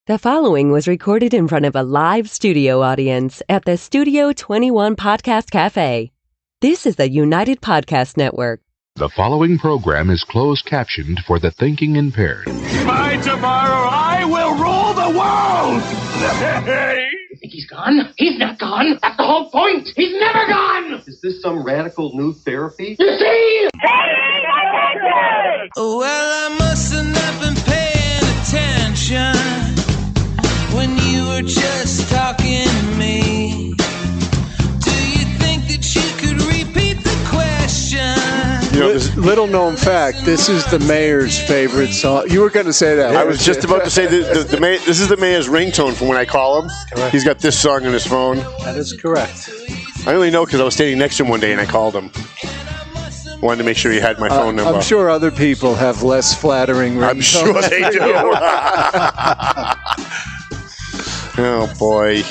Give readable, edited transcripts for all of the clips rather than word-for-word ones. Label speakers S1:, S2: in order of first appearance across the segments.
S1: The following was recorded in front of a live studio audience at the Studio 21 Podcast Cafe. This is the United Podcast Network.
S2: The following program is closed captioned for the thinking impaired.
S3: By tomorrow, I will rule the world!
S4: You think he's gone? He's not gone. That's the whole point. He's never gone.
S5: Is this some radical new therapy?
S4: You see?
S6: Well, I must have not been paying attention when you were just talking to me. Do you think that you could repeat the question?
S7: You know, little known fact, this is the mayor's favorite song. You were going to say that.
S8: I was just about to say the mayor, this is the mayor's ringtone from when I call him.
S7: Correct.
S8: He's got this song on his phone.
S7: That is correct.
S8: I only know because I was standing next to him one day and I called him. Wanted to make sure he had my phone number.
S7: I'm sure other people have less flattering ringtones.
S8: I'm sure they do. Oh, boy.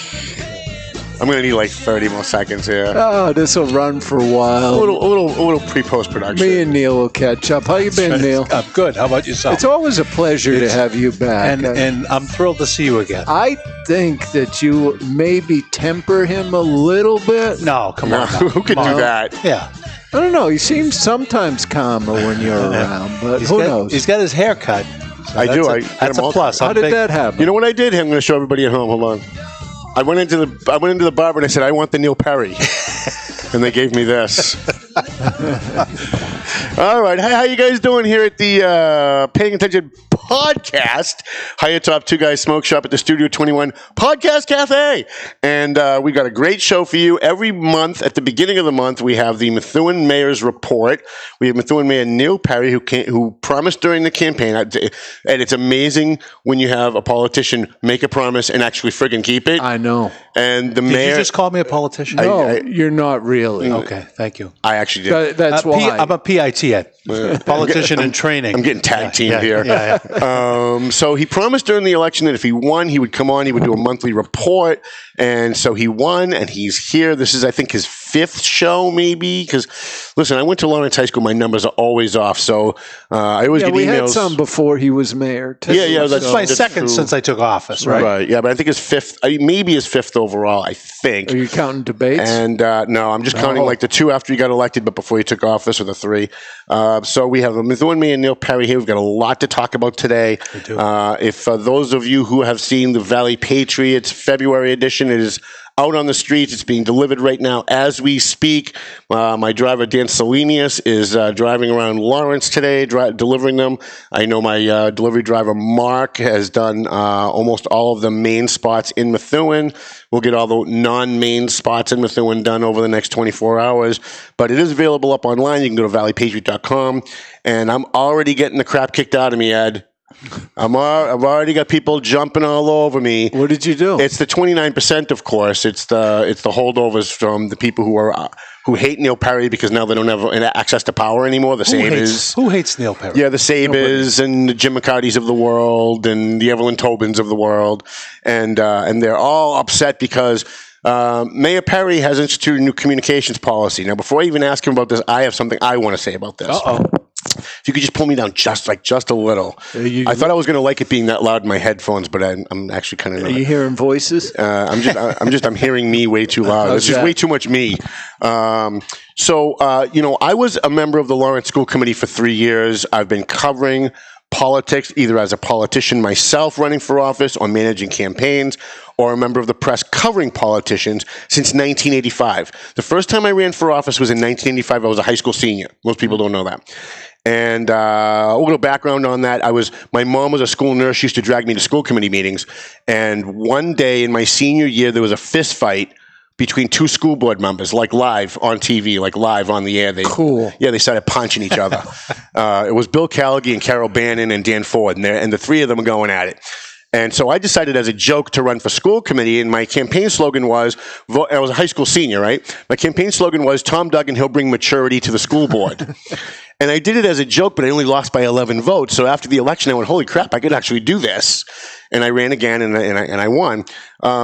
S8: I'm going to need like 30 more seconds here.
S7: Oh, this will run for a while.
S8: A little pre-post production.
S7: Me and Neil will catch up. How you been, Neil?
S9: I'm good. How about yourself?
S7: It's always a pleasure to have you back.
S9: And I'm thrilled to see you again.
S7: I think that you maybe temper him a little bit.
S9: No, come on.
S8: Who could do that?
S9: Yeah.
S7: I don't know. He seems sometimes calmer when you're around, but who knows?
S9: He's got his hair cut. So
S8: I do.
S9: That's a plus.
S7: How did that happen?
S8: You know what I did? I'm going to show everybody at home. Hold on. I went into the barber and I said, I want the Neil Perry. And they gave me this. All right. Hey, how you guys doing here at the Paying Attention podcast? High Top Two Guys Smoke Shop at the Studio 21 Podcast Cafe. And we got a great show for you. Every month, at the beginning of the month, we have the Methuen Mayor's Report. We have Methuen Mayor Neil Perry, who promised during the campaign. And it's amazing when you have a politician make a promise and actually friggin' keep it.
S7: I know.
S8: And the
S9: Did
S8: mayor...
S9: you just call me a politician?
S7: No, you're not really.
S9: Okay, thank you.
S8: I actually did.
S7: That's why.
S9: I'm a PIT, politician in training.
S8: I'm getting tag teamed here.
S9: Yeah.
S8: So he promised during the election that if he won, he would come on, he would do a monthly report. And so he won, and he's here. This is, I think, his fifth show, maybe. Because, listen, I went to Lawrence High School. My numbers are always off. So I always get emails.
S7: We had some before he was mayor, too.
S8: Yeah,
S9: that's my second since I took office, right?
S8: Right, yeah, but I think his fifth, maybe his fifth overall, I think.
S7: Are you counting debates?
S8: And no, I'm just counting like the two after he got elected, but before he took office, or the three. So we have Methuen Mayor Neil Perry here. We've got a lot to talk about today.
S9: We do.
S8: If those of you who have seen the Valley Patriot February edition, it is out on the streets. It's being delivered right now as we speak. My driver, Dan Salinius, is driving around Lawrence today, delivering them. I know my delivery driver, Mark, has done almost all of the main spots in Methuen. We'll get all the non-main spots in Methuen done over the next 24 hours. But it is available up online. You can go to valleypatriot.com. And I'm already getting the crap kicked out of me, Ed. I've already got people jumping all over me.
S7: What did you do?
S8: It's the 29%, of course. It's the holdovers from the people who hate Neil Perry because now they don't have access to power anymore. The Sabers.
S9: Who hates Neil Perry?
S8: Yeah, the Sabers and the Jim McCartys of the world and the Evelyn Tobins of the world, and they're all upset because Mayor Perry has instituted a new communications policy. Now, before I even ask him about this, I have something I want to say about this.
S9: Uh-oh.
S8: If you could just pull me down just a little. I thought I was going to like it being that loud in my headphones, but I'm actually kind of.
S7: Are you hearing voices?
S8: I'm hearing me way too loud. It's just way too much me. I was a member of the Lawrence School Committee for 3 years. I've been covering politics, either as a politician myself running for office or managing campaigns, or a member of the press covering politicians since 1985. The first time I ran for office was in 1985. I was a high school senior. Most people don't know that. And a little background on that, my mom was a school nurse. She used to drag me to school committee meetings. And one day in my senior year, there was a fist fight between two school board members, like live on TV, like live on the air.
S7: Cool.
S8: Yeah, they started punching each other. It was Bill Callaghy and Carol Bannon and Dan Ford, and the three of them were going at it. And so I decided as a joke to run for school committee, and my campaign slogan was, I was a high school senior, right? My campaign slogan was, Tom Duggan, he'll bring maturity to the school board. And I did it as a joke, but I only lost by 11 votes. So after the election, I went, holy crap, I could actually do this. And I ran again, and I won.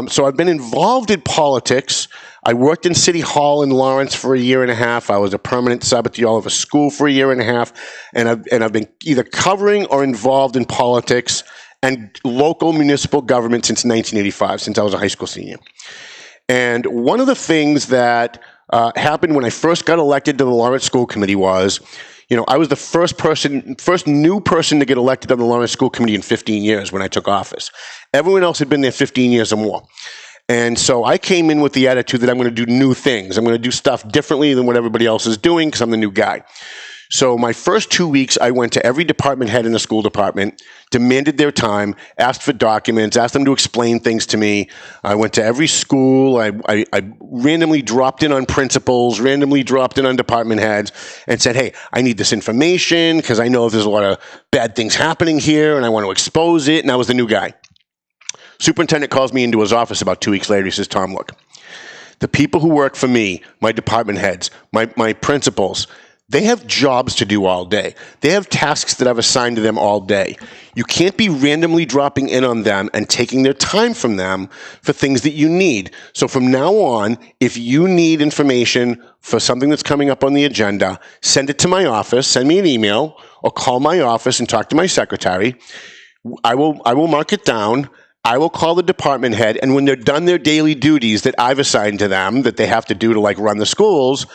S8: So I've been involved in politics. I worked in City Hall in Lawrence for a year and a half. I was a permanent sub at the Oliver School for a year and a half. And I've been either covering or involved in politics and local municipal government since 1985, since I was a high school senior. And one of the things that happened when I first got elected to the Lawrence School Committee was, I was the first new person to get elected on the Lawrence School Committee in 15 years when I took office. Everyone else had been there 15 years or more. And so I came in with the attitude that I'm going to do new things. I'm going to do stuff differently than what everybody else is doing because I'm the new guy. So my first 2 weeks, I went to every department head in the school department, demanded their time, asked for documents, asked them to explain things to me. I went to every school. I randomly dropped in on principals, randomly dropped in on department heads, and said, hey, I need this information because I know there's a lot of bad things happening here, and I want to expose it, and I was the new guy. Superintendent calls me into his office about 2 weeks later. He says, Tom, look, the people who work for me, my department heads, my principals, they have jobs to do all day. They have tasks that I've assigned to them all day. You can't be randomly dropping in on them and taking their time from them for things that you need. So from now on, if you need information for something that's coming up on the agenda, send it to my office, send me an email, or call my office and talk to my secretary. I will mark it down. I will call the department head, and when they're done their daily duties that I've assigned to them that they have to do to run the schools,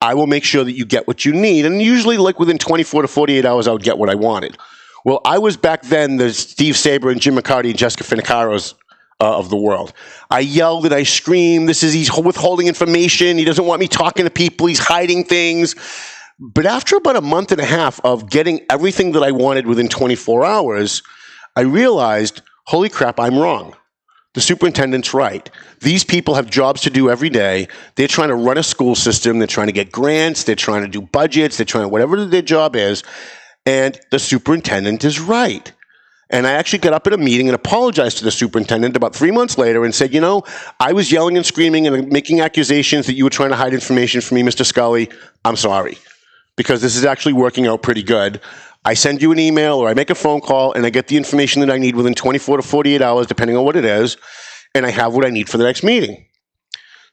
S8: I will make sure that you get what you need. And usually within 24 to 48 hours, I would get what I wanted. Well, I was back then the Steve Saber and Jim McCarty and Jessica Finicaros of the world. I yelled and I screamed, he's withholding information. He doesn't want me talking to people. He's hiding things. But after about a month and a half of getting everything that I wanted within 24 hours, I realized, holy crap, I'm wrong. The superintendent's right. These people have jobs to do every day. They're trying to run a school system. They're trying to get grants. They're trying to do budgets. They're trying to whatever their job is. And the superintendent is right. And I actually got up at a meeting and apologized to the superintendent about 3 months later and said, I was yelling and screaming and making accusations that you were trying to hide information from me, Mr. Scully. I'm sorry, because this is actually working out pretty good. I send you an email or I make a phone call and I get the information that I need within 24 to 48 hours, depending on what it is, and I have what I need for the next meeting.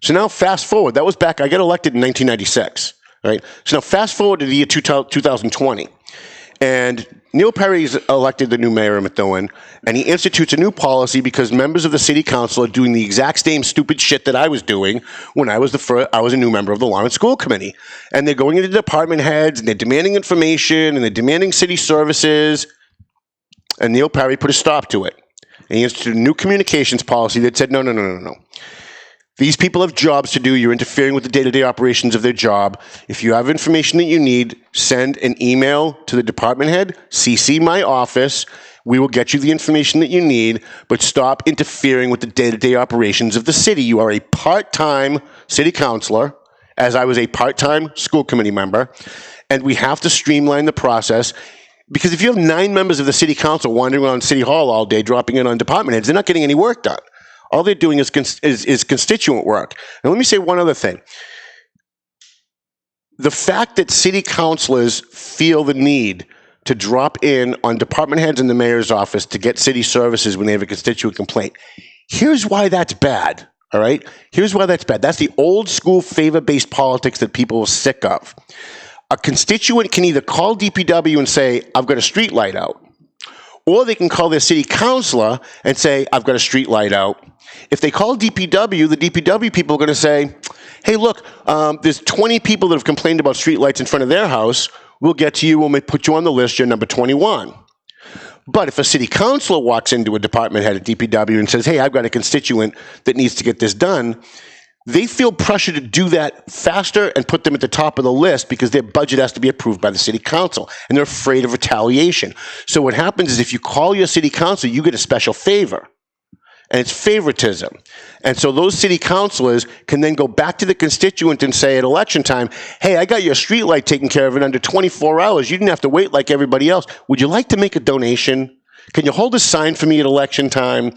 S8: So now fast forward. That was back, I got elected in 1996, right? So now fast forward to the year 2020. And Neil Perry is elected the new mayor of Methuen, and he institutes a new policy because members of the city council are doing the exact same stupid shit that I was doing when I was a new member of the Lawrence School Committee. And they're going into department heads, and they're demanding information, and they're demanding city services. And Neil Perry put a stop to it. And he instituted a new communications policy that said, no. These people have jobs to do. You're interfering with the day-to-day operations of their job. If you have information that you need, send an email to the department head, CC my office. We will get you the information that you need, but stop interfering with the day-to-day operations of the city. You are a part-time city councilor, as I was a part-time school committee member, and we have to streamline the process. Because if you have 9 members of the city council wandering around City Hall all day, dropping in on department heads, they're not getting any work done. All they're doing is constituent work. Now, let me say one other thing. The fact that city councilors feel the need to drop in on department heads in the mayor's office to get city services when they have a constituent complaint, here's why that's bad, all right? Here's why that's bad. That's the old school favor-based politics that people are sick of. A constituent can either call DPW and say, I've got a street light out, or they can call their city councilor and say, I've got a street light out. If they call DPW, the DPW people are going to say, hey, look, there's 20 people that have complained about streetlights in front of their house. We'll get to you. We'll put you on the list. You're number 21. But if a city councilor walks into a department head at DPW and says, hey, I've got a constituent that needs to get this done, they feel pressure to do that faster and put them at the top of the list because their budget has to be approved by the city council, and they're afraid of retaliation. So what happens is if you call your city council, you get a special favor. And it's favoritism. And so those city councilors can then go back to the constituent and say at election time, hey, I got your street light taken care of in under 24 hours. You didn't have to wait like everybody else. Would you like to make a donation? Can you hold a sign for me at election time?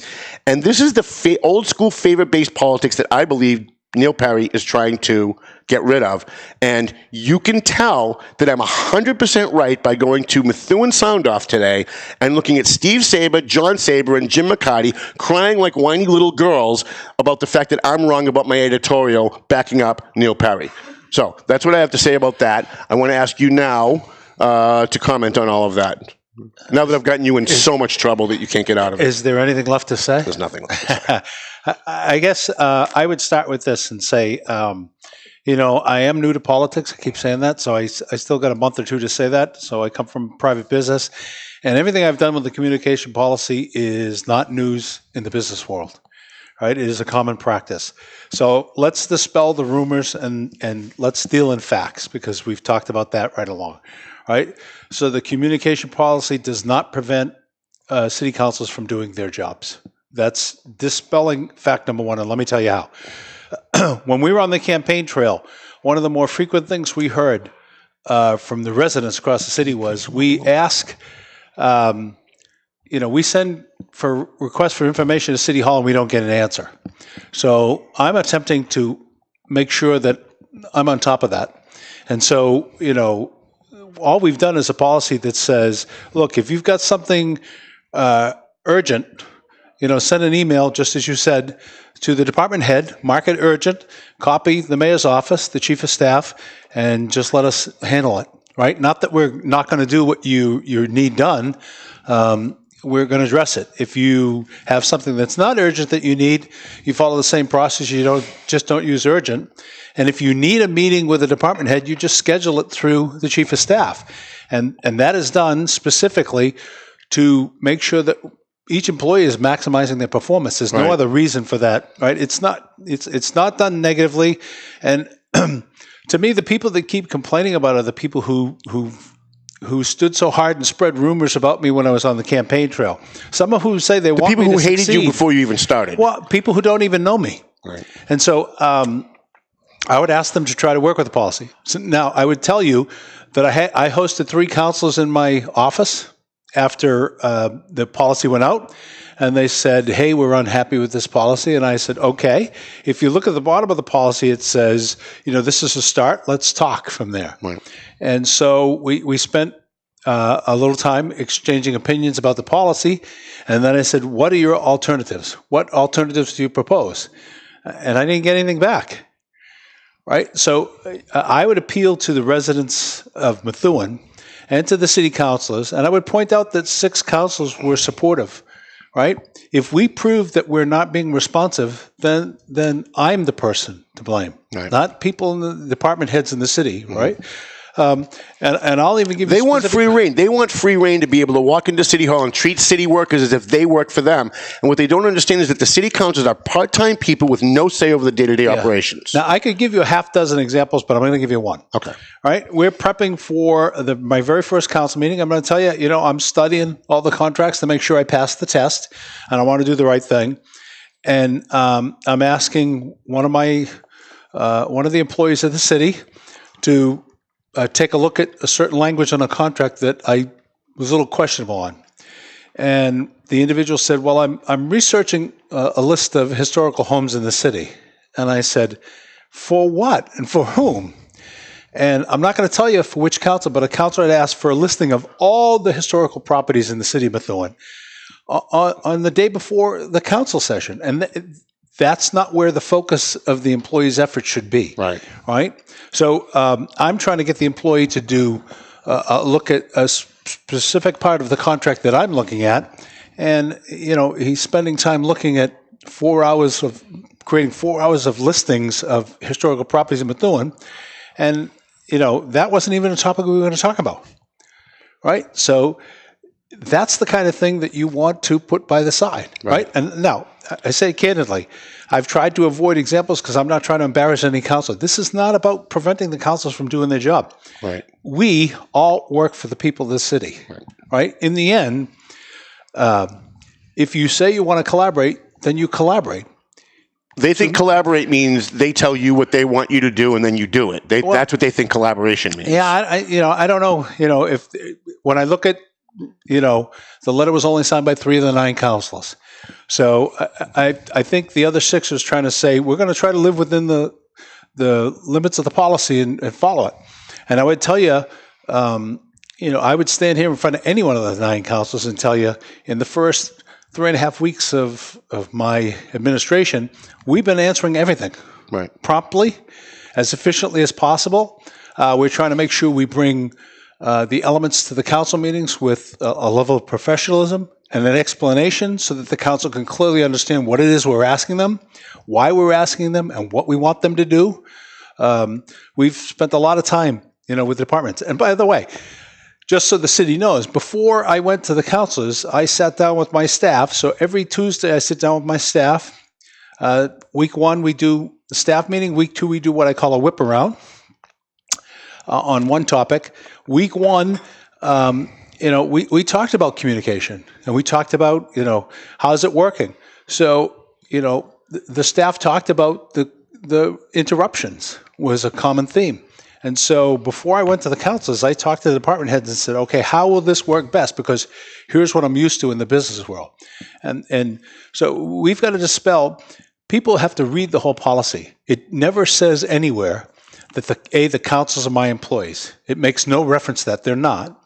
S8: And this is the old school favor-based politics that I believe Neil Perry is trying to get rid of. And you can tell that I'm 100% right by going to Methuen Sound Off today and looking at Steve Saber, John Saber, and Jim McCarty crying like whiny little girls about the fact that I'm wrong about my editorial backing up Neil Perry. So that's what I have to say about that. I want to ask you now to comment on all of that. Now that I've gotten you in so much trouble that you can't get out of it.
S9: Is there anything left to say?
S8: There's nothing left to say.
S9: I guess I would start with this and say, I am new to politics. I keep saying that, so I still got a month or two to say that. So I come from private business, and everything I've done with the communication policy is not news in the business world. Right? It is a common practice. So let's dispel the rumors and let's deal in facts, because we've talked about that right along. Right? So the communication policy does not prevent city councils from doing their jobs. That's dispelling fact number one, and let me tell you how. When we were on the campaign trail, one of the more frequent things we heard from the residents across the city was we ask, we send for requests for information to City Hall and we don't get an answer. So I'm attempting to make sure that I'm on top of that. And so, all we've done is a policy that says, look, if you've got something urgent, send an email, just as you said, to the department head, mark it urgent, copy the mayor's office, the chief of staff, and just let us handle it, right? Not that we're not going to do what you need done. We're going to address it. If you have something that's not urgent that you need, you follow the same process. You don't use urgent. And if you need a meeting with a department head, you just schedule it through the chief of staff. And that is done specifically to make sure that each employee is maximizing their performance. There's no other reason for that, right? It's not done negatively. And to me, the people that keep complaining about it are the people who stood so hard and spread rumors about me when I was on the campaign trail. Some of who say they want me to
S8: people who hated
S9: succeed.
S8: you before you even started.
S9: Well, people who don't even know me.
S8: Right.
S9: And so I would ask them to try to work with the policy. So now, I would tell you that I hosted 3 councils in my office after the policy went out, and they said, hey, we're unhappy with this policy. And I said, okay, if you look at the bottom of the policy, it says, this is a start. Let's talk from there.
S8: Right.
S9: And so we spent a little time exchanging opinions about the policy. And then I said, what are your alternatives? What alternatives do you propose? And I didn't get anything back. Right? So I would appeal to the residents of Methuen and to the city councilors, and I would point out that 6 councils were supportive. Right? If we prove that we're not being responsive, then I'm the person to blame, not people in the department heads in the city, right? And I'll even give you.
S8: They want free reign. They want free reign to be able to walk into City Hall and treat city workers as if they work for them. And what they don't understand is that the city councils are part-time people with no say over the day-to-day operations.
S9: Now, I could give you a half dozen examples, but I'm going to give you one.
S8: Okay.
S9: Right? We're prepping for my very first council meeting. I'm going to tell you, I'm studying all the contracts to make sure I pass the test, and I want to do the right thing. And I'm asking one of the employees of the city to take a look at a certain language on a contract that I was a little questionable on. And the individual said, well, I'm researching a list of historical homes in the city. And I said, for what and for whom? And I'm not going to tell you for which council, but a council had asked for a listing of all the historical properties in the city of Methuen on the day before the council session. And that's not where the focus of the employee's effort should be. Right? So I'm trying to get the employee to do a look at a specific part of the contract that I'm looking at. And, he's spending time looking at 4 hours of creating 4 hours of listings of historical properties in Methuen. And, that wasn't even a topic we were going to talk about. Right? So that's the kind of thing that you want to put by the side. Right? And now, I say candidly, I've tried to avoid examples because I'm not trying to embarrass any council. This is not about preventing the councils from doing their job.
S8: Right.
S9: We all work for the people of the city. Right? In the end, if you say you want to collaborate, then you collaborate.
S8: They think collaborate means they tell you what they want you to do and then you do it. That's what they think collaboration means.
S9: Yeah, I don't know. If when I look at, the letter was only signed by 3 of the 9 councilors. So I think the other 6 is trying to say we're going to try to live within the limits of the policy and follow it. And I would tell you, I would stand here in front of any one of the 9 councilors and tell you in the first 3.5 weeks of my administration, we've been answering everything promptly, as efficiently as possible. We're trying to make sure we bring the elements to the council meetings with a level of professionalism and an explanation so that the council can clearly understand what it is we're asking them, why we're asking them, and what we want them to do. We've spent a lot of time, with departments. And by the way, just so the city knows, before I went to the councilors, I sat down with my staff. So every Tuesday I sit down with my staff. Week 1, we do the staff meeting. Week 2, we do what I call a whip around on one topic. Week 1, we talked about communication, and we talked about, how's it working? So, the staff talked about the interruptions was a common theme. And so before I went to the councils, I talked to the department heads and said, okay, how will this work best? Because here's what I'm used to in the business world. And so we've got to dispel, people have to read the whole policy. It never says anywhere that the councils are my employees. It makes no reference to that. They're not.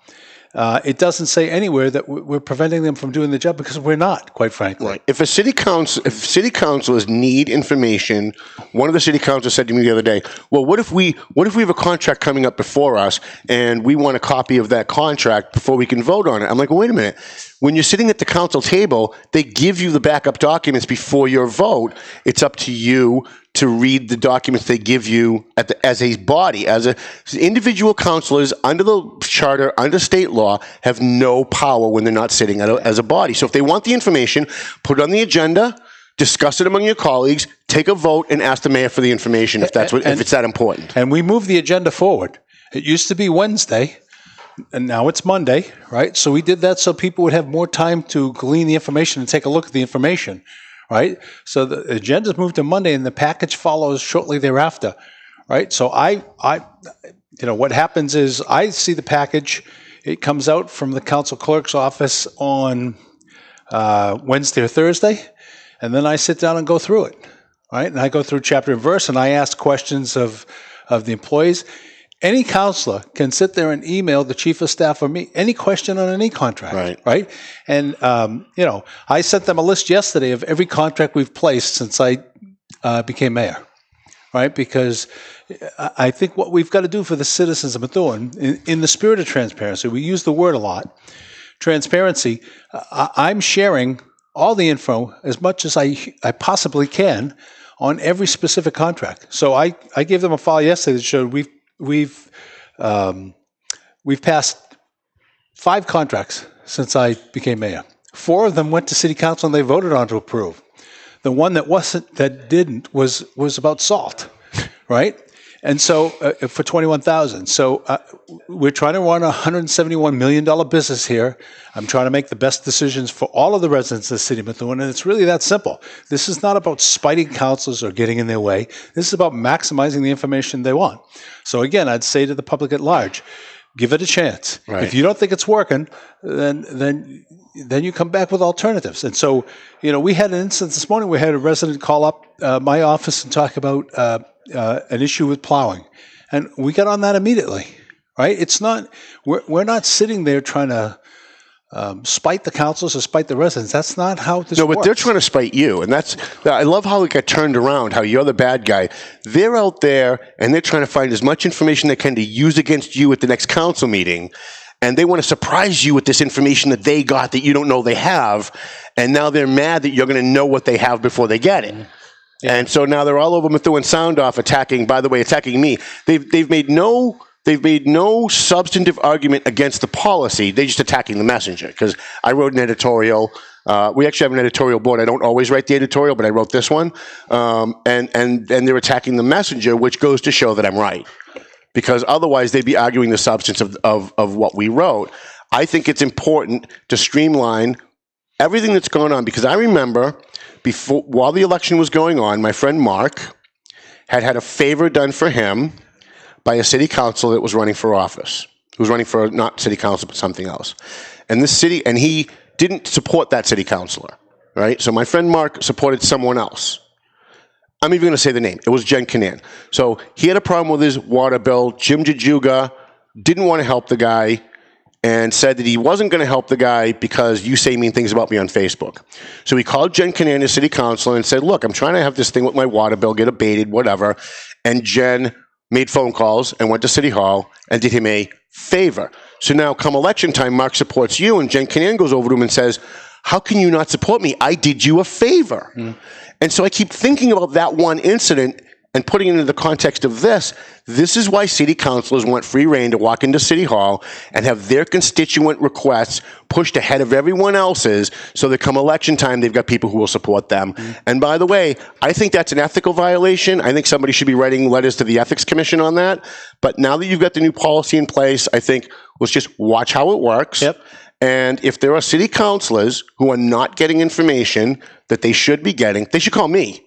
S9: It doesn't say anywhere that we're preventing them from doing the job, because we're not, quite frankly.
S8: Right. If city councilors need information, one of the city councilors said to me the other day, well, what if we have a contract coming up before us and we want a copy of that contract before we can vote on it? I'm like, well, wait a minute. When you're sitting at the council table, they give you the backup documents before your vote. It's up to you to read the documents they give you as a body. Individual councilors under the charter, under state law, have no power when they're not sitting as a body. So if they want the information, put it on the agenda, discuss it among your colleagues, take a vote, and ask the mayor for the information if it's that important.
S9: And we move the agenda forward. It used to be Wednesday, and now it's Monday, right? So we did that so people would have more time to glean the information and take a look at the information. Right? So the agenda's moved to Monday, and the package follows shortly thereafter. Right? So what happens is I see the package. It comes out from the council clerk's office on Wednesday or Thursday, and then I sit down and go through it. Right? And I go through chapter and verse, and I ask questions of the employees. Any counselor can sit there and email the chief of staff or me any question on any contract, right? And, I sent them a list yesterday of every contract we've placed since I became mayor, right? Because I think what we've got to do for the citizens of Methuen, in the spirit of transparency, we use the word a lot, transparency, I'm sharing all the info as much as I possibly can on every specific contract. So I gave them a file yesterday that showed We've passed 5 contracts since I became mayor. 4 of them went to city council and they voted on to approve. The one that didn't was about salt, right? And so for $21,000. So we're trying to run a $171 million business here. I'm trying to make the best decisions for all of the residents of the city of Methuen, and it's really that simple. This is not about spiting councils or getting in their way. This is about maximizing the information they want. So again, I'd say to the public at large, give it a chance. Right. If you don't think it's working, then you come back with alternatives. And so, we had an instance this morning. We had a resident call up my office and talk about an issue with plowing, and we got on that immediately. Right? It's not we're not sitting there trying to spite the councils or spite the residents. That's not how this works.
S8: No, but they're trying to spite you, and I love how it got turned around. How you're the bad guy. They're out there and they're trying to find as much information they can to use against you at the next council meeting. And they want to surprise you with this information that they got that you don't know they have. And now they're mad that you're going to know what they have before they get it. Yeah. And so now they're all over Methuen Sound Off attacking me. They've made no substantive argument against the policy. They're just attacking the messenger. Because I wrote an editorial. We actually have an editorial board. I don't always write the editorial, but I wrote this one. And they're attacking the messenger, which goes to show that I'm right. Because otherwise they'd be arguing the substance of what we wrote. I think it's important to streamline everything that's going on, because I remember while the election was going on, my friend Mark had a favor done for him by a city council that was running for office. He was running for not city council, but something else. And he didn't support that city councilor, right? So my friend Mark supported someone else. I'm even going to say the name. It was Jen Canan. So he had a problem with his water bill. Jim Jajuga didn't want to help the guy and said that he wasn't going to help the guy because you say mean things about me on Facebook. So he called Jen Canan, his city councilor, and said, look, I'm trying to have this thing with my water bill get abated, whatever. And Jen made phone calls and went to City Hall and did him a favor. So now come election time, Mark supports you, and Jen Kinane goes over to him and says, how can you not support me? I did you a favor. And so I keep thinking about that one incident and putting it into the context of this. This is why city councilors want free reign to walk into City Hall and have their constituent requests pushed ahead of everyone else's, so that come election time, they've got people who will support them. And by the way, I think that's an ethical violation. I think somebody should be writing letters to the Ethics Commission on that. But now that you've got the new policy in place, I think let's just watch how it works.
S9: Yep.
S8: And if there are city councilors who are not getting information that they should be getting, they should call me.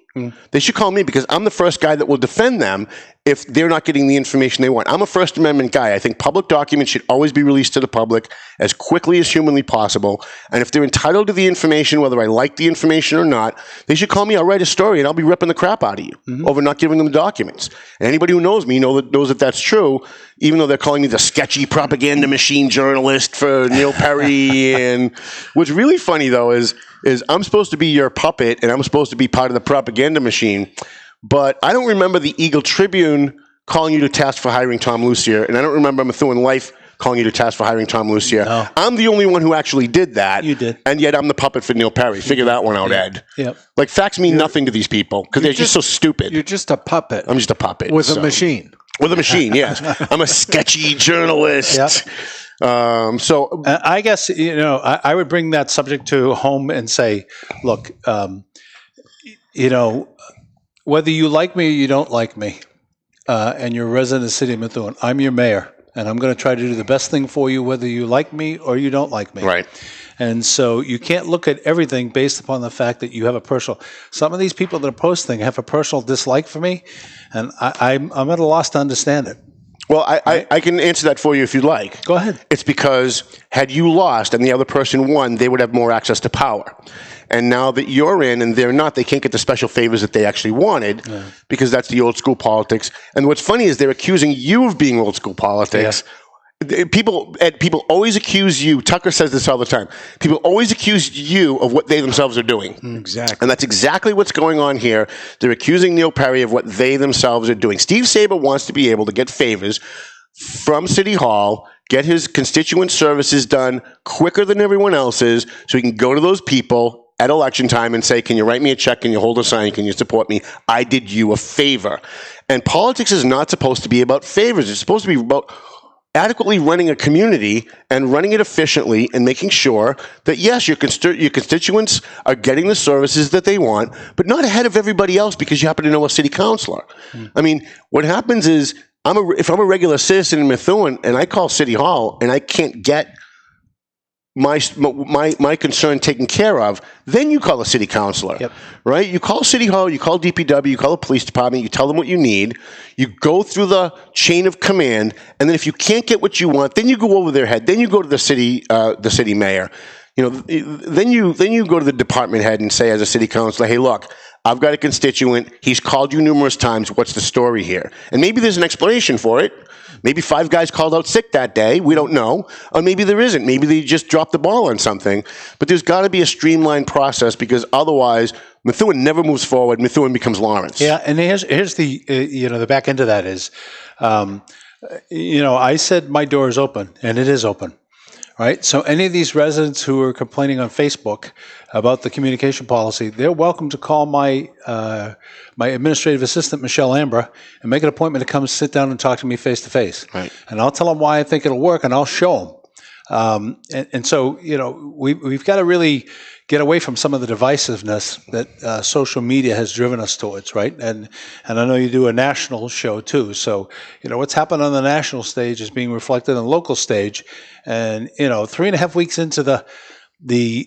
S8: They should call me, because I'm the first guy that will defend them if they're not getting the information they want. I'm a First Amendment guy. I think public documents should always be released to the public as quickly as humanly possible. And if they're entitled to the information, whether I like the information or not, they should call me. I'll write a story and I'll be ripping the crap out of you over not giving them the documents. And anybody who knows me knows that that's true, even though they're calling me the sketchy propaganda machine journalist for Neil Perry. And what's really funny, though, is I'm supposed to be your puppet and I'm supposed to be part of the propaganda machine. But I don't remember the Eagle Tribune calling you to task for hiring Tom Lucier, and I don't remember Methuen Life calling you to task for hiring Tom Lucier.
S9: No.
S8: I'm the only one who actually did that.
S9: You did.
S8: And yet I'm the puppet for Neil Perry. Figure that one out, Ed.
S9: Yep.
S8: Like, facts mean nothing to these people because they're just so stupid.
S7: You're just a puppet.
S8: I'm just a puppet.
S7: With a machine.
S8: With a machine, yes. I'm a sketchy journalist.
S9: Yep.
S8: So
S9: I guess, I would bring that subject to home and say, look, whether you like me or you don't like me, and you're a resident of the city of Methuen, I'm your mayor, and I'm going to try to do the best thing for you, whether you like me or you don't like me.
S8: Right.
S9: And so you can't look at everything based upon the fact that you have a personal. Some of these people that are posting have a personal dislike for me, and I'm at a loss to understand it.
S8: Well, I can answer that for you if you'd like.
S9: Go ahead.
S8: It's because had you lost and the other person won, they would have more access to power. And now that you're in and they're not, they can't get the special favors that they actually wanted because that's the old school politics. And what's funny is they're accusing you of being old school politics. Yeah. People always accuse you. Tucker says this all the time. People always accuse you of what they themselves are doing.
S7: Exactly.
S8: And that's exactly what's going on here. They're accusing Neil Perry of what they themselves are doing. Steve Saber wants to be able to get favors from City Hall, get his constituent services done quicker than everyone else's, so he can go to those people at election time and say, can you write me a check? Can you hold a sign? Can you support me? I did you a favor. And politics is not supposed to be about favors. It's supposed to be about adequately running a community and running it efficiently and making sure that, yes, your constituents are getting the services that they want, but not ahead of everybody else because you happen to know a city councilor. I mean, what happens is, if I'm a regular citizen in Methuen and I call City Hall and I can't get my concern taken care of, then you call a city councilor, right? You call City Hall, you call DPW, you call the police department, you tell them what you need, you go through the chain of command, and then if you can't get what you want, then you go over their head, then you go to the city mayor. Then you go to the department head and say, as a city councilor, hey, look, I've got a constituent. He's called you numerous times. What's the story here? And maybe there's an explanation for it. Maybe 5 guys called out sick that day. We don't know. Or maybe there isn't. Maybe they just dropped the ball on something. But there's got to be a streamlined process because otherwise Methuen never moves forward. Methuen becomes Lawrence.
S9: Yeah, and here's the the back end of that is, I said my door is open, and it is open. Right. So any of these residents who are complaining on Facebook about the communication policy, they're welcome to call my administrative assistant, Michelle Ambra, and make an appointment to come sit down and talk to me face to face.
S8: Right.
S9: And I'll tell them why I think it'll work, and I'll show them. And so, we've got to really get away from some of the divisiveness that social media has driven us towards, right? And I know you do a national show too. So, what's happened on the national stage is being reflected on the local stage. And, 3.5 weeks into the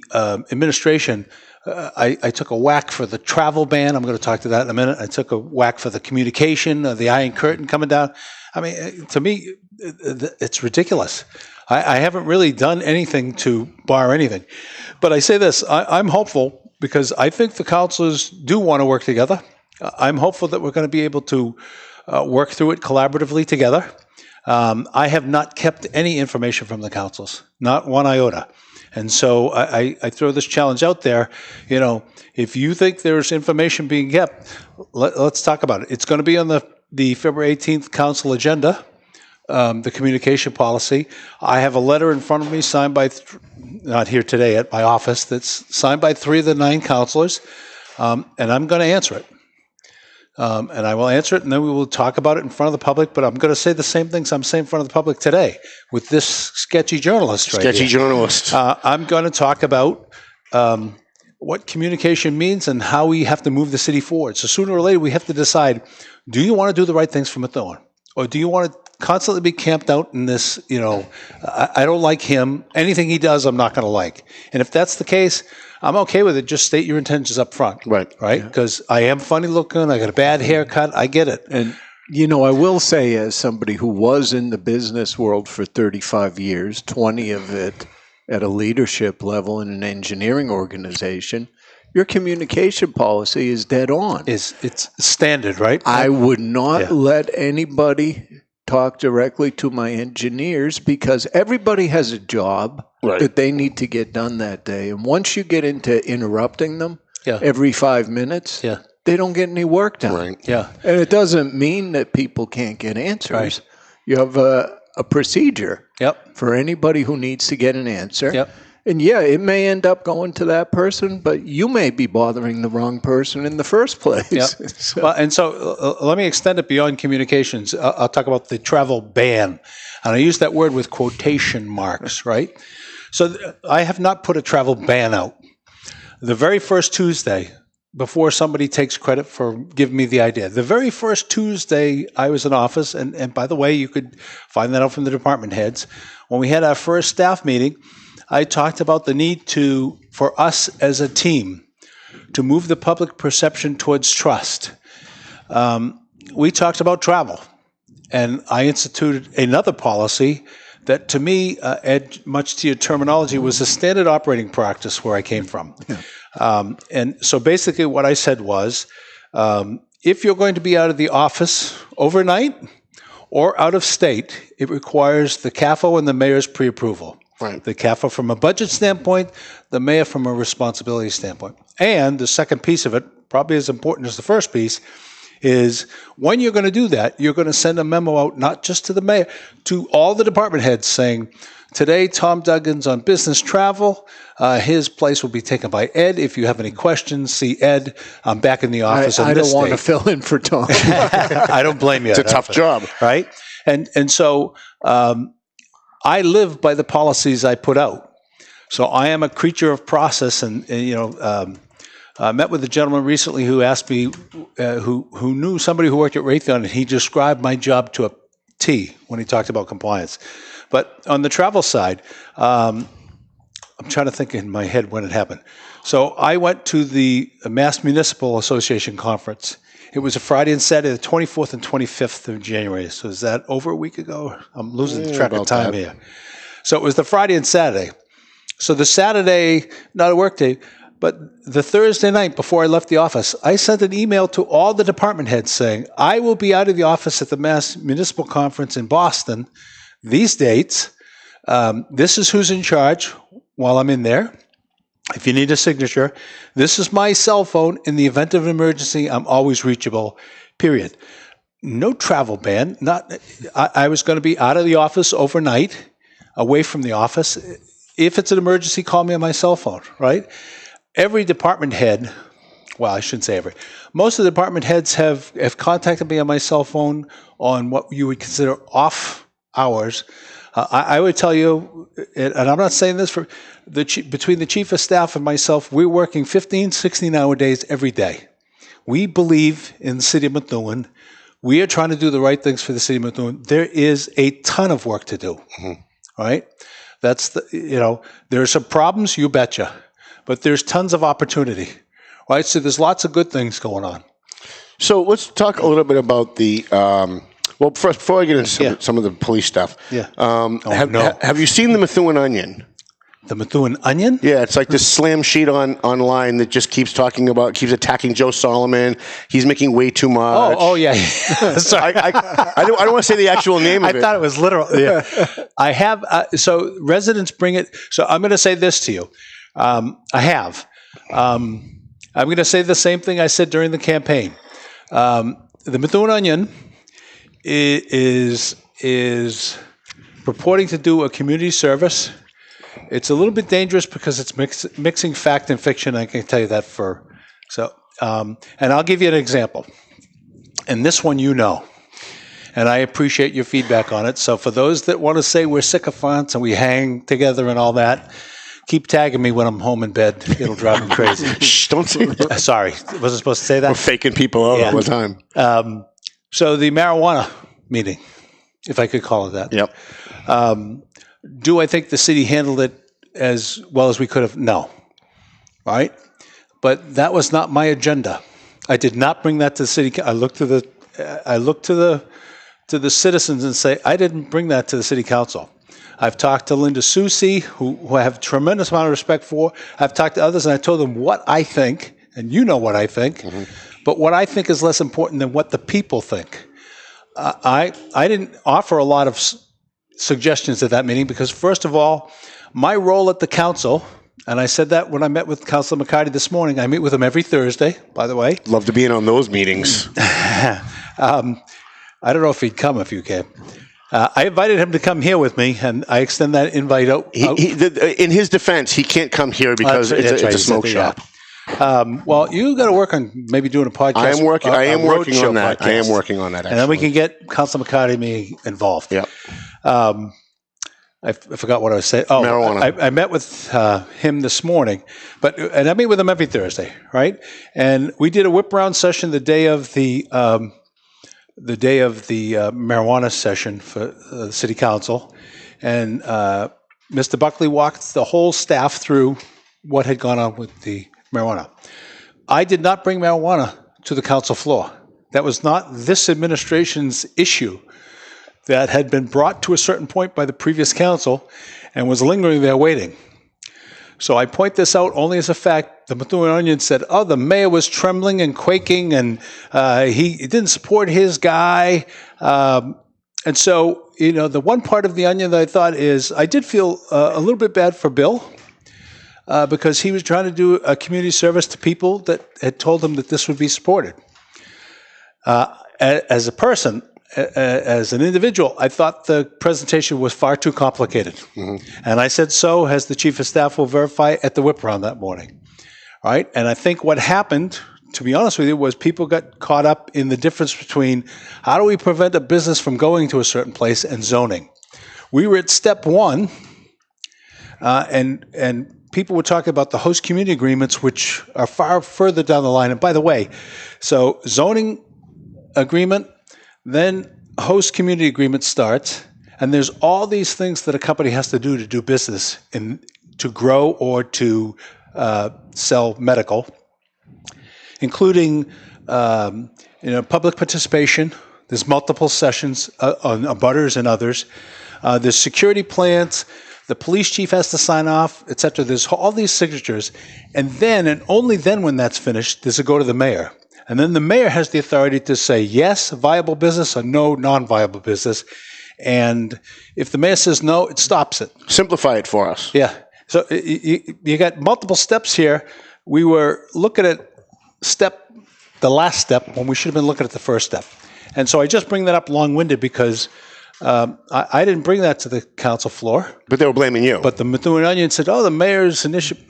S9: administration, I took a whack for the travel ban. I'm going to talk to that in a minute. I took a whack for the communication, the Iron Curtain coming down. I mean, to me, it's ridiculous. I haven't really done anything to bar anything. But I say this, I'm hopeful because I think the councilors do want to work together. I'm hopeful that we're going to be able to work through it collaboratively together. I have not kept any information from the councils, not one iota. And so I throw this challenge out there. If you think there's information being kept, let's talk about it. It's going to be on the the February 18th council agenda, the communication policy. I have a letter in front of me signed by, not here today at my office, that's signed by 3 of the 9 councilors, and I'm going to answer it. And I will answer it, and then we will talk about it in front of the public, but I'm going to say the same things I'm saying in front of the public today with this sketchy journalist right
S8: Sketchy
S9: here.
S8: journalist.
S9: I'm going to talk about what communication means and how we have to move the city forward. So sooner or later, we have to decide, do you want to do the right things for Methuen? Or do you want to constantly be camped out in this, I don't like him. Anything he does, I'm not going to like. And if that's the case, I'm okay with it. Just state your intentions up front. Right? Because I am funny looking. I got a bad haircut. I get it.
S7: And, I will say, as somebody who was in the business world for 35 years, 20 of it at a leadership level in an engineering organization, your communication policy is dead on.
S9: It's standard, right?
S7: I would not let anybody talk directly to my engineers because everybody has a job that they need to get done that day. And once you get into interrupting them every 5 minutes, they don't get any work done.
S8: Right.
S9: Yeah.
S7: And it doesn't mean that people can't get answers.
S9: Right.
S7: You have a procedure
S9: Yep.
S7: for anybody who needs to get an answer.
S9: Yep.
S7: And it may end up going to that person, but you may be bothering the wrong person in the first place.
S9: Yep. So let me extend it beyond communications. I'll talk about the travel ban. And I use that word with quotation marks, right? So I have not put a travel ban out. The very first Tuesday, before somebody takes credit for giving me the idea, the very first Tuesday I was in office, and by the way, you could find that out from the department heads, when we had our first staff meeting, I talked about the need for us as a team to move the public perception towards trust. We talked about travel, and I instituted another policy that to me, much to your terminology, was a standard operating practice where I came from. And so basically what I said was, if you're going to be out of the office overnight or out of state, it requires the CAFO and the mayor's pre-approval.
S8: Right.
S9: The CAFO from a budget standpoint, the mayor from a responsibility standpoint. And the second piece of it, probably as important as the first piece, is when you're going to do that, you're going to send a memo out, not just to the mayor, to all the department heads saying, today Tom Duggan's on business travel. His place will be taken by Ed. If you have any questions, see Ed. I'm back in the office on this
S7: I don't want
S9: day.
S7: to fill in for Tom.
S9: I don't blame you.
S8: It's a tough job.
S9: Right? And so I live by the policies I put out. So I am a creature of process, and I met with a gentleman recently who asked me, who knew somebody who worked at Raytheon, and he described my job to a T when he talked about compliance. But on the travel side, I'm trying to think in my head when it happened. So I went to the Mass Municipal Association conference. It was a Friday and Saturday, the 24th and 25th of January. So is that over a week ago? I'm losing track of time here. So it was the Friday and Saturday. So the Saturday, not a work day, but the Thursday night before I left the office, I sent an email to all the department heads saying, I will be out of the office at the Mass Municipal Conference in Boston these dates. This is who's in charge while I'm in there. If you need a signature, this is my cell phone. In the event of an emergency, I'm always reachable, period. No travel ban. I was going to be out of the office overnight, away from the office. If it's an emergency, call me on my cell phone, right? Every department head, well, I shouldn't say every, most of the department heads have contacted me on my cell phone on what you would consider off hours. I would tell you, and I'm not saying this for between the chief of staff and myself, we're working 15, 16-hour days every day. We believe in the city of Methuen. We are trying to do the right things for the city of Methuen. There is a ton of work to do, right? That's there are some problems, you betcha, but there's tons of opportunity, right? So there's lots of good things going on.
S8: So let's talk a little bit about the. Well, first, before I get into some of the police stuff, have you seen the Methuen Onion?
S9: The Methuen Onion?
S8: Yeah, it's like this slam sheet online that just keeps attacking Joe Solomon. He's making way too much.
S9: Oh yeah. Sorry,
S8: I don't want to say the actual name of it.
S9: I thought it was literal. Yeah, I have. So residents bring it. So I'm going to say this to you. I have. I'm going to say the same thing I said during the campaign. The Methuen Onion is purporting to do a community service. It's a little bit dangerous because it's mixing fact and fiction. I can tell you that and I'll give you an example. And this one, and I appreciate your feedback on it. So for those that want to say we're sycophants and we hang together and all that, keep tagging me when I'm home in bed. It'll drive me crazy.
S8: Shh, don't say that.
S9: Sorry, wasn't supposed to say that.
S8: We're faking people out all the time.
S9: So the marijuana meeting, if I could call it that.
S8: Yep.
S9: Do I think the city handled it as well as we could have? No. Right? But that was not my agenda. I did not bring that to the city. I looked to the citizens and say, I didn't bring that to the city council. I've talked to Linda Soucy, who I have a tremendous amount of respect for. I've talked to others, and I told them what I think, and you know what I think, but what I think is less important than what the people think. I didn't offer a lot of suggestions at that meeting because, first of all, my role at the council, and I said that when I met with Councilor McCarty this morning. I meet with him every Thursday, by the way.
S8: Love to be in on those meetings.
S9: I don't know if he'd come if you came. I invited him to come here with me, and I extend that invite out.
S8: In his defense, he can't come here because it's a smoke shop.
S9: Well, you got to work on maybe doing a podcast.
S8: I am working on that. I am working on that. Actually.
S9: And then we can get Councilor McCarty and me involved.
S8: Yeah.
S9: I forgot what I was saying. Oh,
S8: marijuana.
S9: I met with him this morning, and I meet with him every Thursday, right? And we did a whip round session the day of the marijuana session for the city council, and Mr. Buckley walked the whole staff through what had gone on with the marijuana. I did not bring marijuana to the council floor. That was not this administration's issue. That had been brought to a certain point by the previous council and was lingering there waiting. So I point this out only as a fact. The Methuen Onion said, the mayor was trembling and quaking and he didn't support his guy. And so, the one part of the Onion that I thought is I did feel a little bit bad for Bill because he was trying to do a community service to people that had told him that this would be supported. As a person, as an individual, I thought the presentation was far too complicated. Mm-hmm. And I said so, as the chief of staff will verify, at the whip round that morning. Right? And I think what happened, to be honest with you, was people got caught up in the difference between how do we prevent a business from going to a certain place and zoning. We were at step one, and people were talking about the host community agreements, which are far further down the line. And by the way, so zoning agreement, then host community agreement starts, and there's all these things that a company has to do business to grow or to sell medical, including public participation. There's multiple sessions on abutters and others. There's security plans. The police chief has to sign off, etc. There's all these signatures, and then and only then, when that's finished, does it go to the mayor. And then the mayor has the authority to say yes, viable business, or no, non-viable business. And if the mayor says no, it stops it.
S8: Simplify it for us.
S9: Yeah. So you got multiple steps here. We were looking at the last step, when we should have been looking at the first step. And so I just bring that up long-winded because I didn't bring that to the council floor.
S8: But they were blaming you.
S9: But the Methuen Onion said, the mayor's initiative.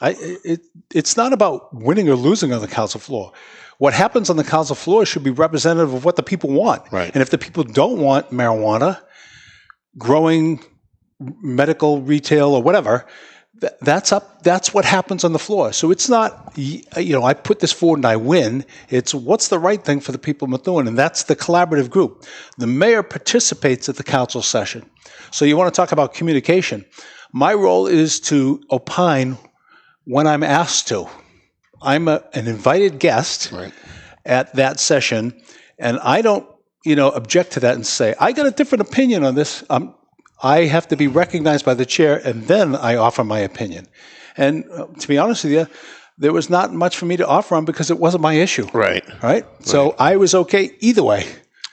S9: It's not about winning or losing on the council floor. What happens on the council floor should be representative of what the people want.
S8: Right.
S9: And if the people don't want marijuana, growing, medical, retail, or whatever, that's what happens on the floor. So it's not, I put this forward and I win. It's what's the right thing for the people of Methuen, and that's the collaborative group. The mayor participates at the council session. So you want to talk about communication. My role is to opine when I'm asked to. I'm an invited guest at that session, and I don't, object to that and say, I got a different opinion on this. I have to be recognized by the chair, and then I offer my opinion. And to be honest with you, there was not much for me to offer on because it wasn't my issue.
S8: Right.
S9: So I was okay either way.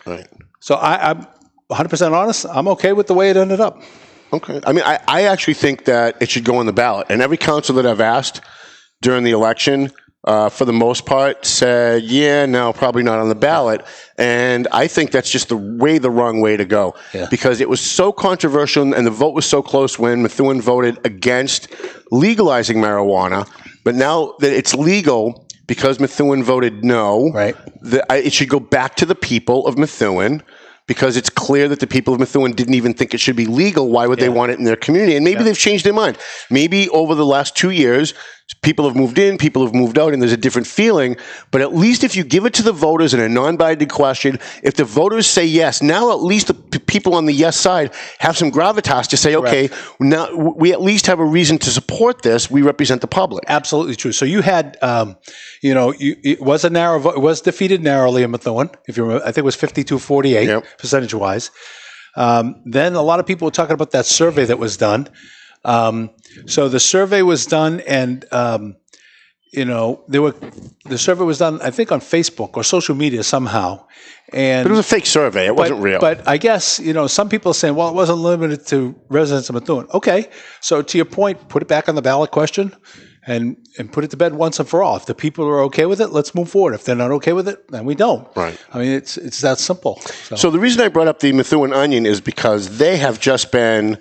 S8: Right.
S9: So I'm 100% honest. I'm okay with the way it ended up.
S8: Okay. I mean, I actually think that it should go on the ballot. And every council that I've asked during the election, for the most part, said, yeah, no, probably not on the ballot. And I think that's just the wrong way to go.
S9: Yeah.
S8: Because it was so controversial and the vote was so close when Methuen voted against legalizing marijuana. But now that it's legal, because Methuen voted no,
S9: right,
S8: it should go back to the people of Methuen. Because it's clear that the people of Methuen didn't even think it should be legal. Why would they want it in their community? And maybe they've changed their mind. Maybe over the last 2 years, people have moved in, people have moved out, and there's a different feeling. But at least if you give it to the voters in a non-binding question, if the voters say yes, now at least the people on the yes side have some gravitas to say, okay, now we at least have a reason to support this. We represent the public.
S9: Absolutely true. So you had, it was a narrow vote. It was defeated narrowly in Methuen. If you remember, I think it was 52-48 percentage-wise. Then a lot of people were talking about that survey that was done. So the survey was done, and the survey was done, I think, on Facebook or social media somehow. But
S8: it was a fake survey. It wasn't real.
S9: But I guess some people are saying, well, it wasn't limited to residents of Methuen. Okay, so to your point, put it back on the ballot question, and put it to bed once and for all. If the people are okay with it, let's move forward. If they're not okay with it, then we don't.
S8: Right.
S9: I mean, it's that simple.
S8: So the reason I brought up the Methuen Onion is because they have just been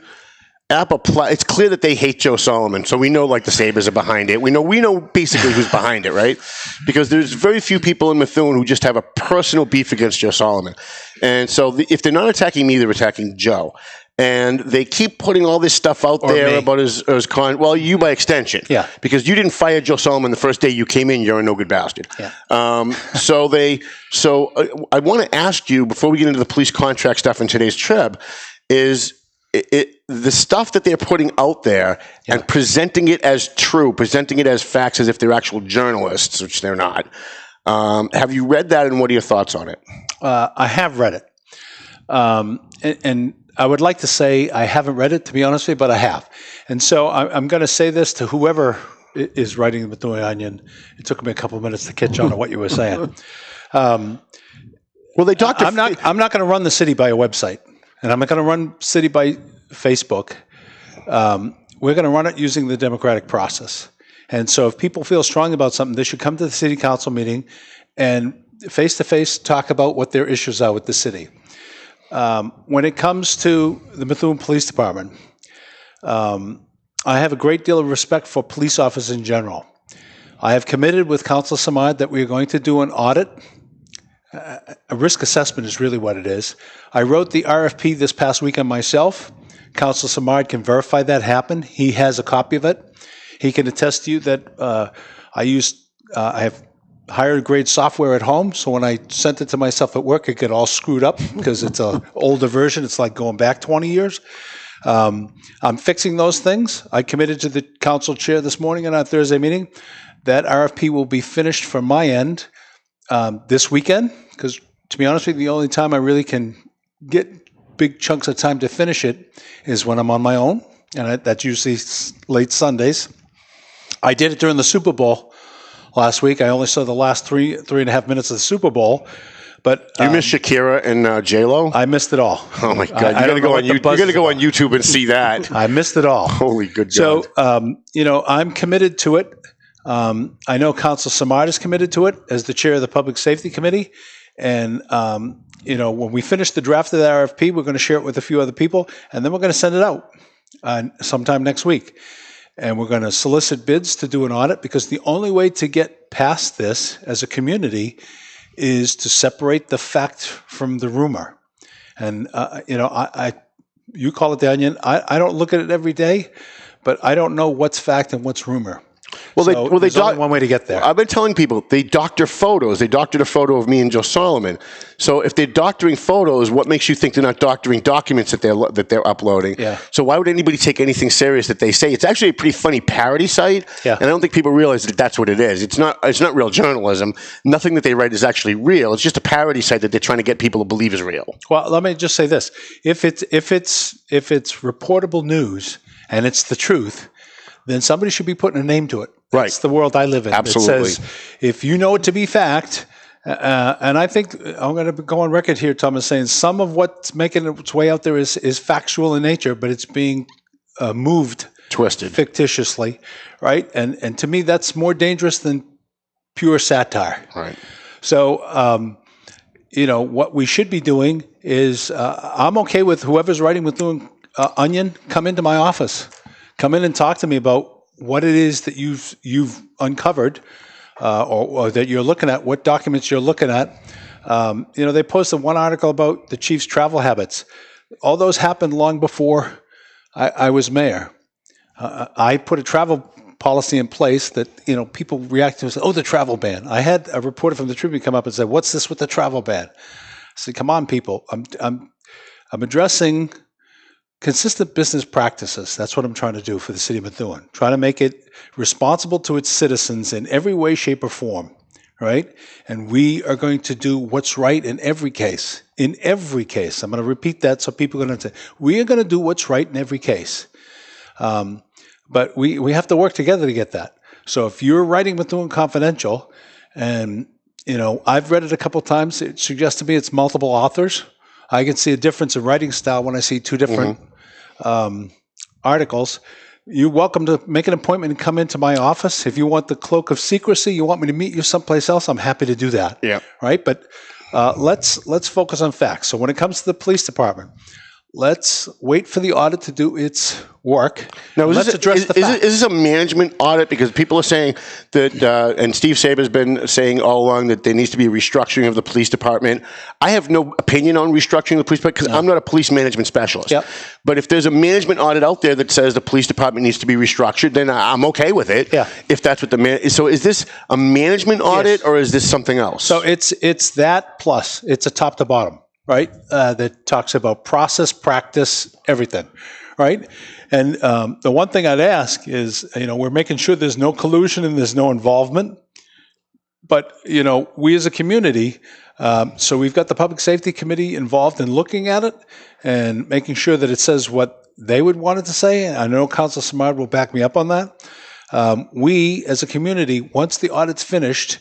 S8: it's clear that they hate Joe Solomon, so we know the Sabres are behind it. We know basically who's behind it, right? Because there's very few people in Methuen who just have a personal beef against Joe Solomon. And so if they're not attacking me, they're attacking Joe. And they keep putting all this stuff out there about his you by extension.
S9: Yeah.
S8: Because you didn't fire Joe Solomon the first day you came in, you're a no good bastard.
S9: Yeah.
S8: So I want to ask you, before we get into the police contract stuff in today's Trib, is the stuff that they're putting out there and presenting it as true, presenting it as facts as if they're actual journalists, which they're not. Have you read that, and what are your thoughts on it?
S9: I have read it. And I would like to say I haven't read it, to be honest with you, but I have. And so I'm going to say this to whoever is writing the Methuen Onion. It took me a couple of minutes to catch on to what you were saying. I'm not going to run the city by a website, and I'm not going to run city by Facebook. We're going to run it using the democratic process. And so if people feel strong about something, they should come to the city council meeting and face-to-face talk about what their issues are with the city. When it comes to the Methuen Police Department, I have a great deal of respect for police officers in general. I have committed with Councilor Samad that we are going to do an audit. A risk assessment is really what it is. I wrote the RFP this past weekend myself. Councilor Samad can verify that happened. He has a copy of it. He can attest to you that I have higher grade software at home, so when I sent it to myself at work, it got all screwed up because it's an older version. It's like going back 20 years. I'm fixing those things. I committed to the council chair this morning in our Thursday meeting that RFP will be finished from my end this weekend, because to be honest with you, the only time I really can get big chunks of time to finish it is when I'm on my own, and that's usually late Sundays. I did it during the Super Bowl last week. I only saw the last three and a half minutes of the Super Bowl, but
S8: you missed Shakira and J-Lo?
S9: I missed it all.
S8: Oh my God! You got to go on YouTube. You got to go on YouTube and see that.
S9: I missed it all.
S8: Holy good
S9: God! So I'm committed to it. I know Council Samard is committed to it as the chair of the Public Safety Committee, and when we finish the draft of the RFP, we're going to share it with a few other people, and then we're going to send it out sometime next week. And we're going to solicit bids to do an audit, because the only way to get past this as a community is to separate the fact from the rumor. And, you call it the onion. I don't look at it every day, but I don't know what's fact and what's rumor. There's only one way to get there.
S8: I've been telling people they doctor photos. They doctored a photo of me and Joe Solomon. So if they're doctoring photos, what makes you think they're not doctoring documents that they're uploading?
S9: Yeah.
S8: So why would anybody take anything serious that they say? It's actually a pretty funny parody site.
S9: Yeah.
S8: And I don't think people realize that that's what it is. It's not real journalism. Nothing that they write is actually real. It's just a parody site that they're trying to get people to believe is real.
S9: Well, let me just say this: if it's reportable news and it's the truth, then somebody should be putting a name to it.
S8: Right.
S9: That's the world I live in.
S8: Absolutely.
S9: It says, if you know it to be fact, and I think I'm going to go on record here, Tom, as saying some of what's making its way out there is factual in nature, but it's being moved,
S8: twisted,
S9: fictitiously, right? And to me, that's more dangerous than pure satire.
S8: Right.
S9: So, what we should be doing is I'm okay with whoever's writing Methuen Onion, come into my office. Come in and talk to me about what it is that you've uncovered or that you're looking at, what documents you're looking at. They posted one article about the chief's travel habits. All those happened long before I was mayor. I put a travel policy in place that, people react to and say, oh, the travel ban. I had a reporter from the Tribune come up and say, what's this with the travel ban? I said, come on, people. I'm addressing consistent business practices. That's what I'm trying to do for the city of Methuen. Trying to make it responsible to its citizens in every way, shape, or form, right? And we are going to do what's right in every case. In every case. I'm going to repeat that so people are going to say, we are going to do what's right in every case. But we have to work together to get that. So if you're writing Methuen Confidential, and I've read it a couple of times, it suggests to me it's multiple authors. I can see a difference in writing style when I see two different articles. You're welcome to make an appointment and come into my office. If you want the cloak of secrecy, you want me to meet you someplace else, I'm happy to do that. Yeah. Right? But let's focus on facts. So when it comes to the police department, let's wait for the audit to do its work. Now, let's address the facts.
S8: Is this a management audit? Because people are saying that, and Steve Saber's been saying all along that there needs to be a restructuring of the police department. I have no opinion on restructuring the police department because I'm not a police management specialist. Yep. But if there's a management audit out there that says the police department needs to be restructured, then I'm okay with it. Yeah. If that's what so is this a management audit or is this something else?
S9: So it's that plus it's a top to bottom. Right, that talks about process, practice, everything, right? And the one thing I'd ask is, we're making sure there's no collusion and there's no involvement. But, we as a community, so we've got the Public Safety Committee involved in looking at it and making sure that it says what they would want it to say. And I know Councilor Simard will back me up on that. We, as a community, once the audit's finished,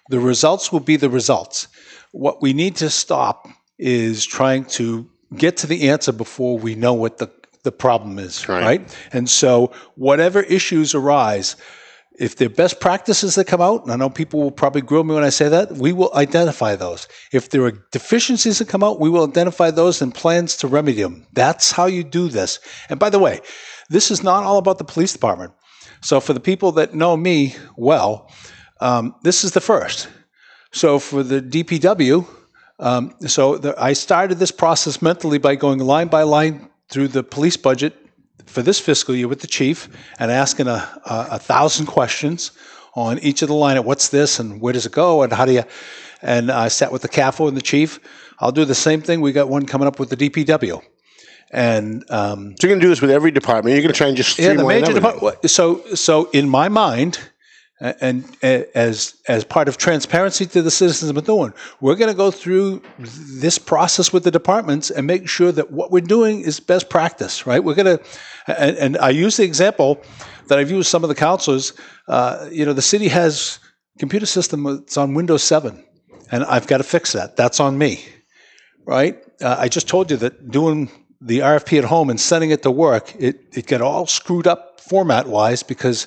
S9: the results will be the results. What we need to stop is trying to get to the answer before we know what the problem is, right? And so whatever issues arise, if there are best practices that come out, and I know people will probably grill me when I say that, we will identify those. If there are deficiencies that come out, we will identify those and plans to remedy them. That's how you do this. And by the way, this is not all about the police department. So for the people that know me well, this is the first. So for the DPW, I started this process mentally by going line by line through the police budget for this fiscal year with the chief and asking 1,000 questions on each of the line of what's this and where does it go and how do you, and I sat with the CAFO and the chief. I'll do the same thing. We got one coming up with the DPW. And so
S8: you're going to do this with every department. You're going to try and just streamline
S9: the major department. So in my mind, and as part of transparency to the citizens of Methuen, we're going to go through this process with the departments and make sure that what we're doing is best practice, right? We're going to, and I use the example that I've used with some of the councilors. The city has a computer system that's on Windows 7, and I've got to fix that. That's on me, right? I just told you that doing the RFP at home and sending it to work, it got all screwed up format-wise because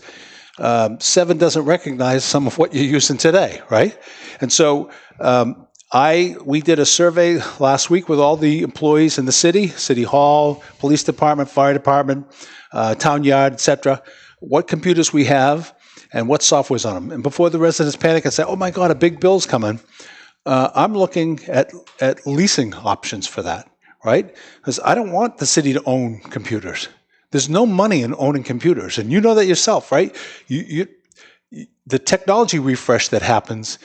S9: 7 doesn't recognize some of what you're using today, right? And so we did a survey last week with all the employees in the city hall, police department, fire department, town yard, etc., what computers we have and what software's on them. And before the residents panic and say, oh my God, a big bill's coming, I'm looking at leasing options for that, right? Because I don't want the city to own computers. There's no money in owning computers, and you know that yourself, right? The technology refresh that happens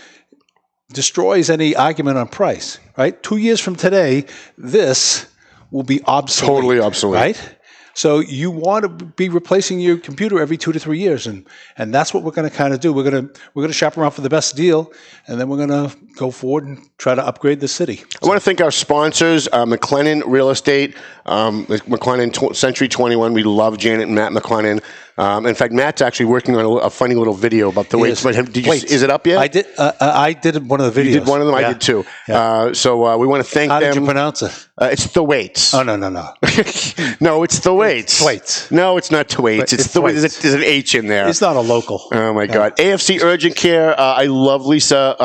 S9: destroys any argument on price, right? 2 years from today, this will be obsolete.
S8: Totally obsolete.
S9: Right? So you want to be replacing your computer every 2 to 3 years, and that's what we're going to kind of do. We're going to shop around for the best deal, and then we're going to go forward and try to upgrade the city.
S8: I want to thank our sponsors, McLennan Real Estate, McLennan Century 21. We love Janet and Matt McLennan. In fact, Matt's actually working on a funny little video about the weights. But is it up yet?
S9: I did one of the videos.
S8: You did one of them. Yeah. I did too. Yeah. So we want to thank them.
S9: How did you pronounce it?
S8: It's the weights.
S9: Oh no.
S8: No, it's the weights.
S9: Thwaites.
S8: No, it's not Thwaites. It's the weights. There's an H in there.
S9: It's not a local.
S8: Oh my God. AFC Urgent Care. I love Lisa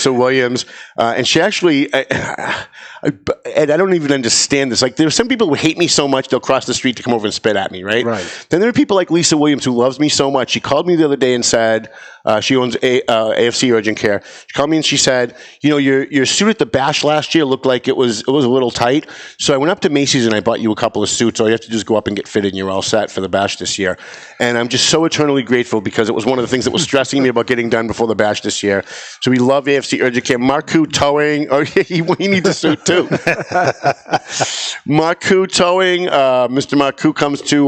S8: Williams, and she actually. And I don't even understand this. Like, there are some people who hate me so much they'll cross the street to come over and spit at me, right?
S9: Right.
S8: Then there are people like Lisa Williams who loves me so much. She called me the other day and said, she owns AFC Urgent Care. She called me and she said, your suit at the bash last year looked like it was a little tight. So I went up to Macy's and I bought you a couple of suits. All you have to do is go up and get fitted and you're all set for the bash this year. And I'm just so eternally grateful because it was one of the things that was stressing me about getting done before the bash this year. So we love AFC Urgent Care. Marcoux Towing. Oh, he needs a suit too. Marcoux Towing. Mr. Marcoux comes to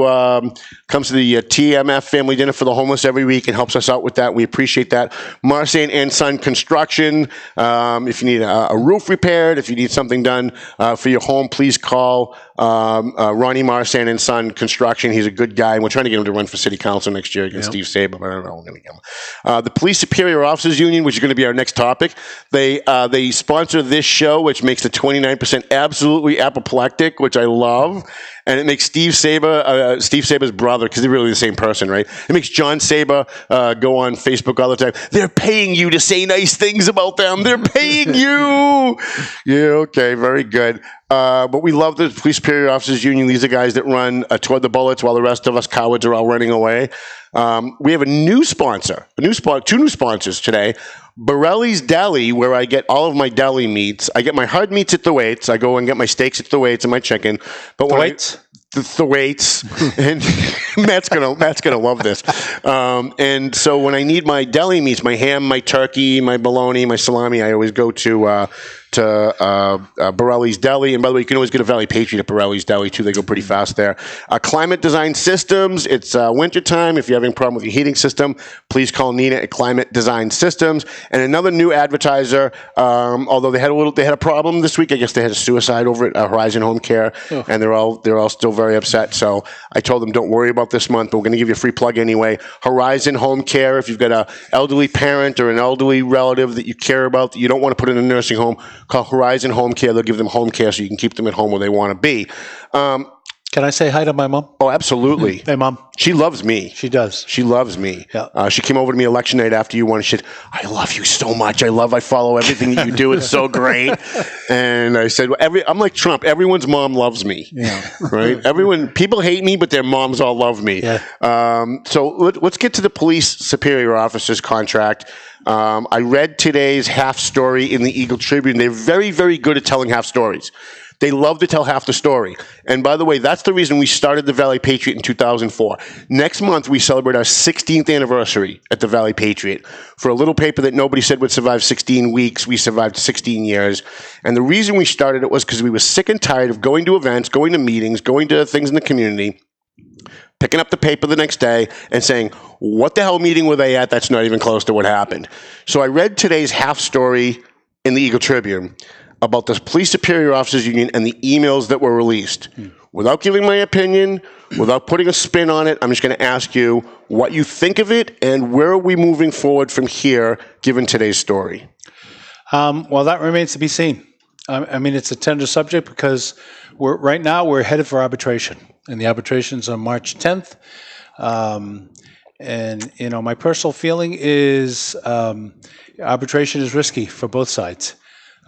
S8: the TMF family dinner for the homeless every week and helps us out with that. We appreciate that. Marsan and Son Construction. If you need a roof repaired, if you need something done for your home, please call Ronnie Marsan and Son Construction. He's a good guy, and we're trying to get him to run for city council next year against Steve Saber. But I don't know. We're going to get him. The Police Superior Officers Union, which is going to be our next topic. They sponsor this show, which makes the 29% absolutely apoplectic, which I love. And it makes Steve Saber's brother, because they're really the same person, right? It makes John Saber go on Facebook all the time. They're paying you to say nice things about them. They're paying you. Yeah, okay, very good. But we love the Police Superior Officers Union. These are guys that run toward the bullets while the rest of us cowards are all running away. We have a new sponsor, two new sponsors today. Borelli's Deli, where I get all of my deli meats. I get my hard meats at the Thwaites. I go and get my steaks at the Thwaites and my chicken. But when the Thwaites, and Matt's gonna love this. And so when I need my deli meats, my ham, my turkey, my bologna, my salami, I always go to Borelli's Deli. And by the way, you can always get a Valley Patriot at Borelli's Deli too. They go pretty fast there. Climate Design Systems. It's wintertime. If you're having a problem with your heating system, please call Nina at Climate Design Systems. And another new advertiser, although they had a problem this week. I guess they had a suicide over at Horizon Home Care, and they're all still very upset. So I told them, don't worry about this month, but we're going to give you a free plug anyway. Horizon Home Care. If you've got an elderly parent or an elderly relative that you care about that you don't want to put in a nursing home, call Horizon Home Care. They'll give them home care so you can keep them at home where they want to be.
S9: Can I say hi to my mom?
S8: Oh, absolutely.
S9: Hey, Mom.
S8: She loves me.
S9: She does.
S8: She loves me.
S9: Yeah.
S8: She came over to me election night after you won. She said, I love you so much. I follow everything that you do. It's so great. And I said, I'm like Trump. Everyone's mom loves me. Yeah. Right? People hate me, but their moms all love me. Yeah. So let's get to the Police Superior Officers contract. I read today's half story in the Eagle Tribune. They're very, very good at telling half stories. They love to tell half the story. And by the way, that's the reason we started the Valley Patriot in 2004. Next month, we celebrate our 16th anniversary at the Valley Patriot. For a little paper that nobody said would survive 16 weeks, we survived 16 years. And the reason we started it was because we were sick and tired of going to events, going to meetings, going to things in the community, picking up the paper the next day and saying, what the hell meeting were they at? That's not even close to what happened. So I read today's half story in the Eagle Tribune about the Police Superior Officers Union and the emails that were released. Without giving my opinion, without putting a spin on it, I'm just going to ask you what you think of it and where are we moving forward from here, given today's story?
S9: Well, that remains to be seen. I mean, it's a tender subject because right now we're headed for arbitration, and the arbitration's on March 10th. And, my personal feeling is arbitration is risky for both sides.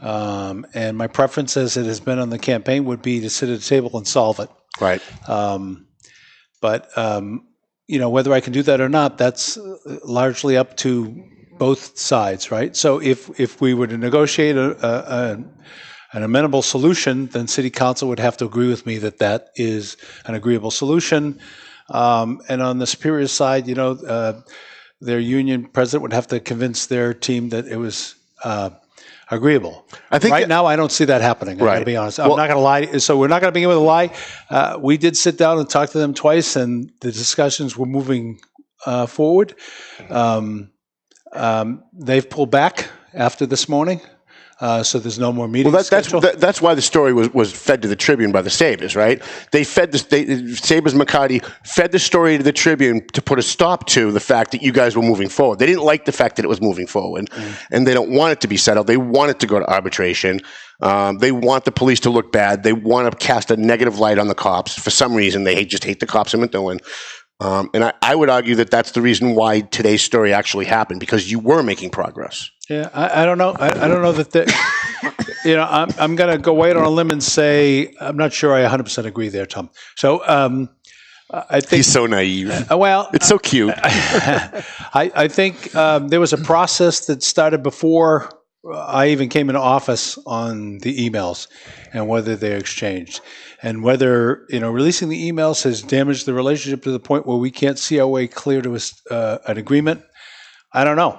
S9: And my preference, as it has been on the campaign, would be to sit at a table and solve it.
S8: Right.
S9: But whether I can do that or not, that's largely up to both sides, right? So if we were to negotiate an amenable solution, then City Council would have to agree with me that is an agreeable solution. And on the Superior side, their union president would have to convince their team that it was agreeable. I think now I don't see that happening. I got to be honest. I'm not going to lie. So we're not going to begin with a lie. We did sit down and talk to them twice, and the discussions were moving forward. They've pulled back after this morning. So there's no more meetings.
S8: Well, that's why the story was fed to the Tribune by the Sabres, right? They fed Sabres McCarty fed the story to the Tribune to put a stop to the fact that you guys were moving forward. They didn't like the fact that it was moving forward, and they don't want it to be settled. They want it to go to arbitration. They want the police to look bad. They want to cast a negative light on the cops. For some reason, they just hate the cops in Methuen. And I would argue that that's the reason why today's story actually happened, because you were making progress.
S9: Yeah, I don't know. I don't know that I'm going to go wait on a limb and say I'm not sure I 100% agree there, Tom. So I think
S8: he's so naive.
S9: Well,
S8: it's so cute.
S9: I think there was a process that started before I even came into office on the emails and whether they're exchanged, and whether releasing the emails has damaged the relationship to the point where we can't see our way clear to an agreement. I don't know.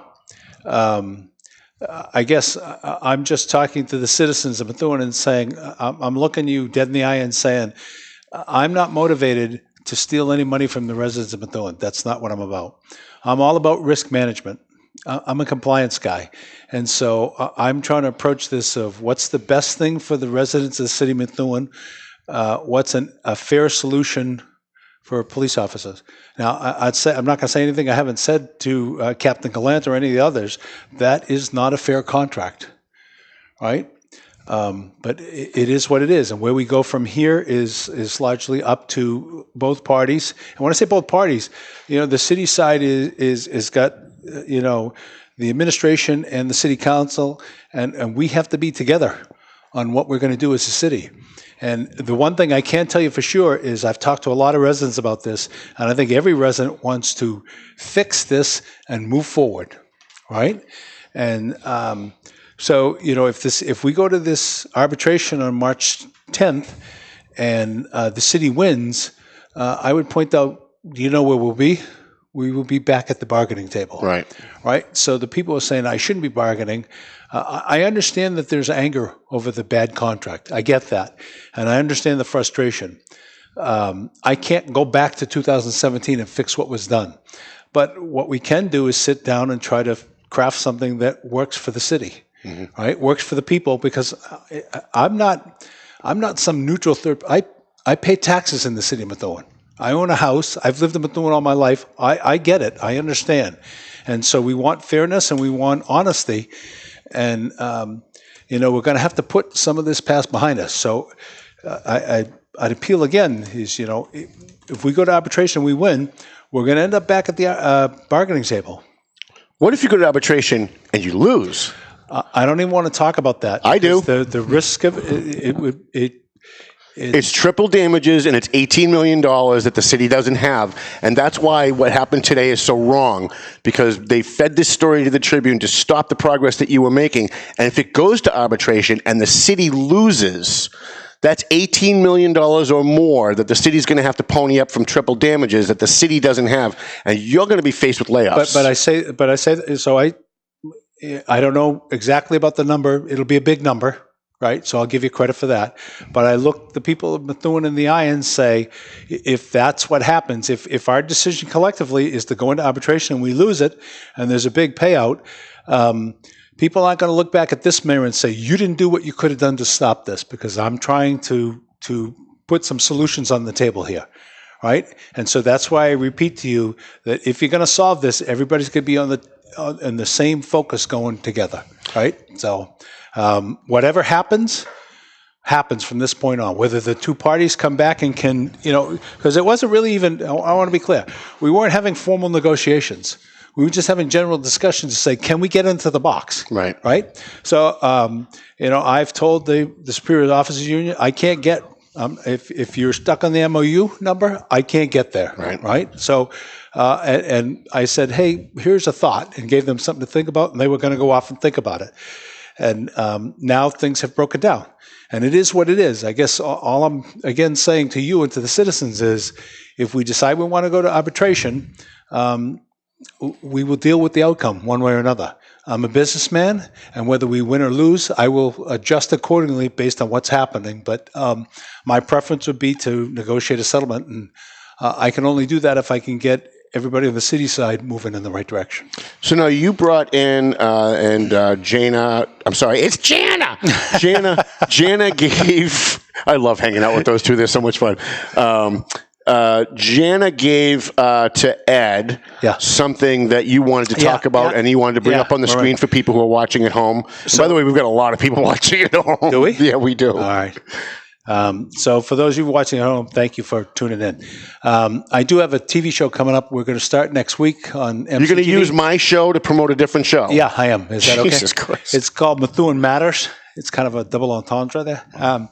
S9: I guess I'm just talking to the citizens of Methuen and saying, I'm looking you dead in the eye and saying, I'm not motivated to steal any money from the residents of Methuen. That's not what I'm about. I'm all about risk management. I'm a compliance guy. And so I'm trying to approach this of what's the best thing for the residents of the city of Methuen, what's a fair solution for police officers. Now, I'd say I'm not going to say anything I haven't said to Captain Gallant or any of the others. That is not a fair contract, right? But it is what it is, and where we go from here is largely up to both parties. And when I say both parties, the city side is got the administration and the city council, and we have to be together on what we're going to do as a city. And the one thing I can tell you for sure is I've talked to a lot of residents about this, and I think every resident wants to fix this and move forward, right? And so, if we go to this arbitration on March 10th and the city wins, I would point out, where we'll be? We will be back at the bargaining table. Right? So the people are saying, I shouldn't be bargaining. I understand that there's anger over the bad contract. I get that. And I understand the frustration. I can't go back to 2017 and fix what was done. But what we can do is sit down and try to craft something that works for the city, right? Works for the people, because I'm not some neutral third. I pay taxes in the city of Methuen. I own a house. I've lived in Methuen all my life. I get it. I understand. And so we want fairness and we want honesty. And, we're going to have to put some of this past behind us. So I'd appeal again is, if we go to arbitration and we win, we're going to end up back at the bargaining table.
S8: What if you go to arbitration and you lose?
S9: I don't even want to talk about that.
S8: I do.
S9: The risk of
S8: it's triple damages, and it's $18 million that the city doesn't have. And that's why what happened today is so wrong, because they fed this story to the Tribune to stop the progress that you were making. And if it goes to arbitration and the city loses, that's $18 million or more that the city's going to have to pony up from triple damages that the city doesn't have. And you're going to be faced with layoffs.
S9: But I say, so I don't know exactly about the number. It'll be a big number. Right, so I'll give you credit for that. But I look the people of Methuen in the eye and say, if that's what happens, if our decision collectively is to go into arbitration and we lose it, and there's a big payout, people aren't going to look back at this mayor and say, you didn't do what you could have done to stop this, because I'm trying to put some solutions on the table here. Right, and so that's why I repeat to you that if you're going to solve this, everybody's going to be on the same focus going together. Right, so. Whatever happens from this point on, whether the two parties come back and can, because it wasn't really even, I want to be clear, we weren't having formal negotiations. We were just having general discussions to say, can we get into the box? Right? So, I've told the Superior Officers Union, I can't get, if you're stuck on the MOU number, I can't get there. Right? So, and I said, hey, here's a thought, and gave them something to think about, and they were going to go off and think about it. And now things have broken down. And it is what it is. I guess all I'm, again, saying to you and to the citizens is, if we decide we want to go to arbitration, we will deal with the outcome one way or another. I'm a businessman, and whether we win or lose, I will adjust accordingly based on what's happening. But my preference would be to negotiate a settlement, and I can only do that if I can get everybody on the city side moving in the right direction.
S8: So now you brought in Jana. I'm sorry, it's Jana. Jana gave. I love hanging out with those two. They're so much fun. Jana gave to Ed something that you wanted to talk about and you wanted to bring up on the screen for people who are watching at home. So, by the way, we've got a lot of people watching at home.
S9: Do we?
S8: Yeah, we do.
S9: All right. So for those of you watching at home, thank you for tuning in. I do have a TV show coming up. We're going to start next week on MCTV.
S8: You're going to use my show to promote a different show?
S9: Yeah, I am. Is that okay?
S8: Jesus Christ.
S9: It's called Methuen Matters. It's kind of a double entendre there. And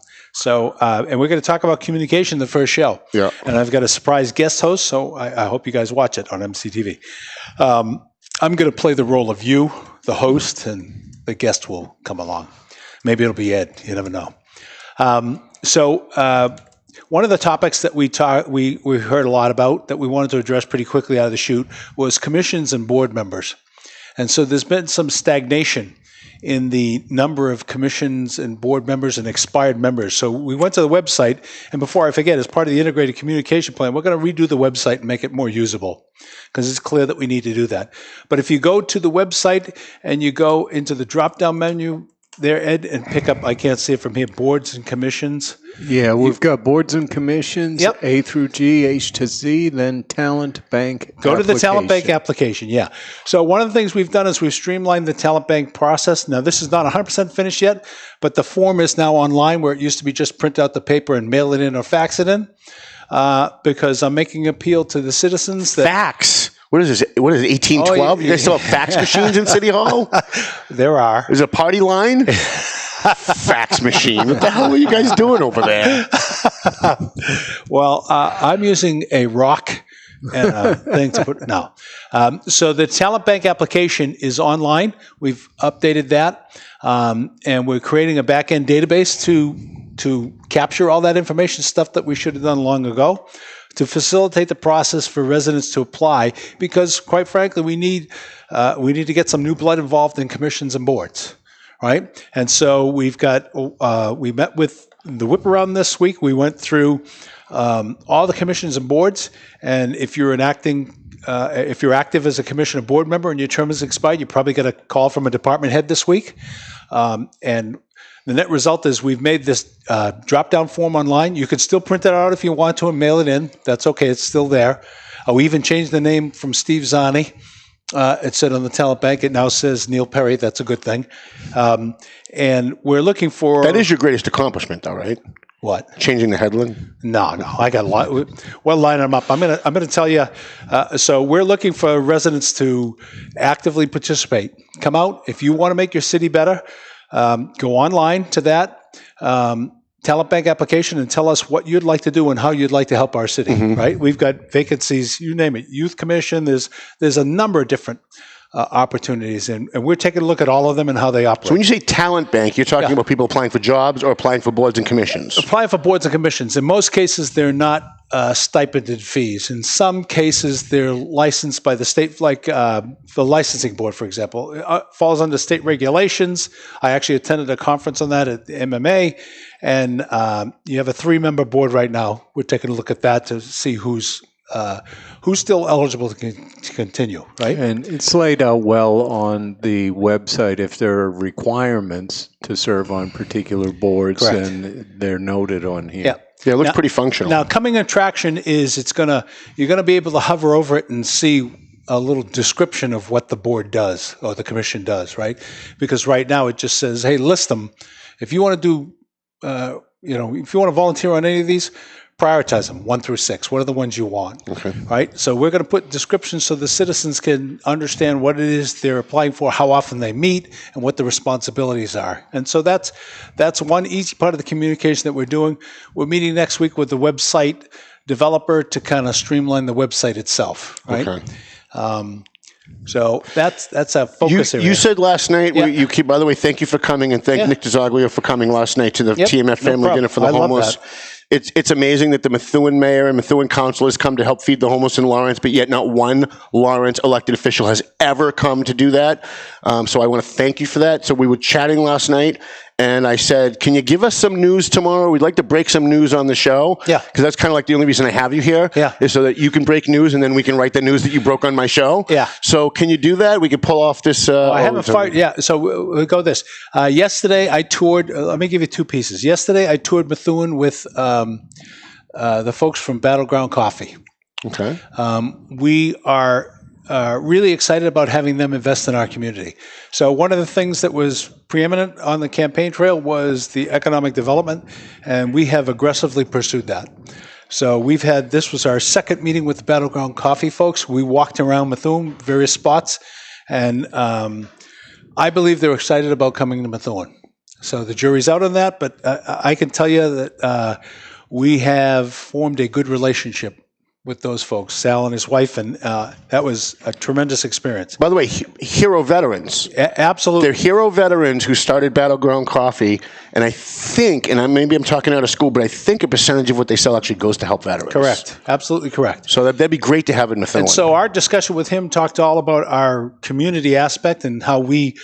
S9: we're going to talk about communication the first show.
S8: Yeah.
S9: And I've got a surprise guest host, so I hope you guys watch it on MCTV. I'm going to play the role of you, the host, and the guest will come along. Maybe it'll be Ed. You never know. One of the topics that we heard a lot about that we wanted to address pretty quickly out of the chute was commissions and board members. And so there's been some stagnation in the number of commissions and board members and expired members. So we went to the website, and before I forget, as part of the integrated communication plan, we're going to redo the website and make it more usable because it's clear that we need to do that. But if you go to the website and you go into the drop-down menu there, Ed, and pick up, I can't see it from here, boards and commissions.
S7: Yeah, we've got boards and commissions,
S9: Yep.
S7: A through G, H to Z, then talent bank
S9: Go to the talent bank
S7: application.
S9: application, yeah. So one of the things we've done is we've streamlined the talent bank process. Now, this is not 100% finished yet, but the form is now online where it used to be just print out the paper and mail it in or fax it in because I'm making an appeal to the citizens.
S8: Fax? What is this? What is it, 1812? You guys still have fax machines in City Hall?
S9: There are.
S8: Is it a party line? Fax machine. What the hell are you guys doing over there?
S9: Well, I'm using a rock and a thing to put. No. So the talent bank application is online. We've updated that. And we're creating a back-end database to capture all that information, stuff that we should have done long ago, to facilitate the process for residents to apply, because quite frankly, we need to get some new blood involved in commissions and boards, right? And so we met with the whip around this week. We went through all the commissions and boards, and if you're active as a commission or board member and your term is expired, you probably get a call from a department head this week, and the net result is we've made this drop-down form online. You can still print it out if you want to and mail it in. That's okay. It's still there. We even changed the name from Steve Zani. It said on the talent bank. It now says Neil Perry. That's a good thing. And we're looking for...
S8: That is your greatest accomplishment, though, right?
S9: What?
S8: Changing the headline?
S9: No. I got a lot. We'll line them up. I'm gonna tell you. So we're looking for residents to actively participate. Come out. If you want to make your city better, go online to that talent bank application and tell us what you'd like to do and how you'd like to help our city, right? We've got vacancies, you name it, youth commission, there's a number of different opportunities, and we're taking a look at all of them and how they operate.
S8: So when you say talent bank, you're talking about people applying for jobs or applying for boards and commissions?
S9: Applying for boards and commissions. In most cases, they're not stipended fees. In some cases, they're licensed by the state, like the licensing board, for example. It falls under state regulations. I actually attended a conference on that at the MMA, and you have a 3-member board right now. We're taking a look at that to see who's still eligible to continue, right?
S7: And it's laid out well on the website if there are requirements to serve on particular boards. Correct. And they're noted on here.
S8: Yeah, it looks pretty functional.
S9: Now, coming attraction is you're gonna be able to hover over it and see a little description of what the board does or the commission does, right? Because right now it just says, hey, list them. If you want to do, if you want to volunteer on any of these, prioritize them 1 through 6. What are the ones you want? Okay. Right? So we're going to put descriptions so the citizens can understand what it is they're applying for, how often they meet, and what the responsibilities are. And so that's one easy part of the communication that we're doing. We're meeting next week with the website developer to kind of streamline the website itself. Right? Okay. So that's a focus area.
S8: You said last night, by the way, thank you for coming, and thank Nick DeZoglio for coming last night to the TMF family dinner for the homeless. It's amazing that the Methuen mayor and Methuen council has come to help feed the homeless in Lawrence, but yet not one Lawrence elected official has ever come to do that. So I want to thank you for that. So we were chatting last night, and I said, can you give us some news tomorrow? We'd like to break some news on the show.
S9: Yeah.
S8: Because that's kind of like the only reason I have you here.
S9: Yeah.
S8: Is so that you can break news and then we can write the news that you broke on my show.
S9: Yeah.
S8: So can you do that? We could pull off this.
S9: I haven't fired. Yeah. So we'll go this. Yesterday I toured. Let me give you two pieces. Yesterday I toured Methuen with the folks from Battleground Coffee.
S8: Okay.
S9: We are really excited about having them invest in our community. So one of the things that was preeminent on the campaign trail was the economic development, and we have aggressively pursued that. So this was our second meeting with the Battleground Coffee folks. We walked around Methuen, various spots, and I believe they're excited about coming to Methuen. So the jury's out on that, but I can tell you that we have formed a good relationship with those folks, Sal and his wife, and that was a tremendous experience.
S8: By the way, hero veterans.
S9: Absolutely.
S8: They're hero veterans who started Battleground Coffee, and I think, and maybe I'm talking out of school, but I think a percentage of what they sell actually goes to help veterans.
S9: Correct. Absolutely correct.
S8: So that'd be great to have in Methuen.
S9: And so our discussion with him talked all about our community aspect and how we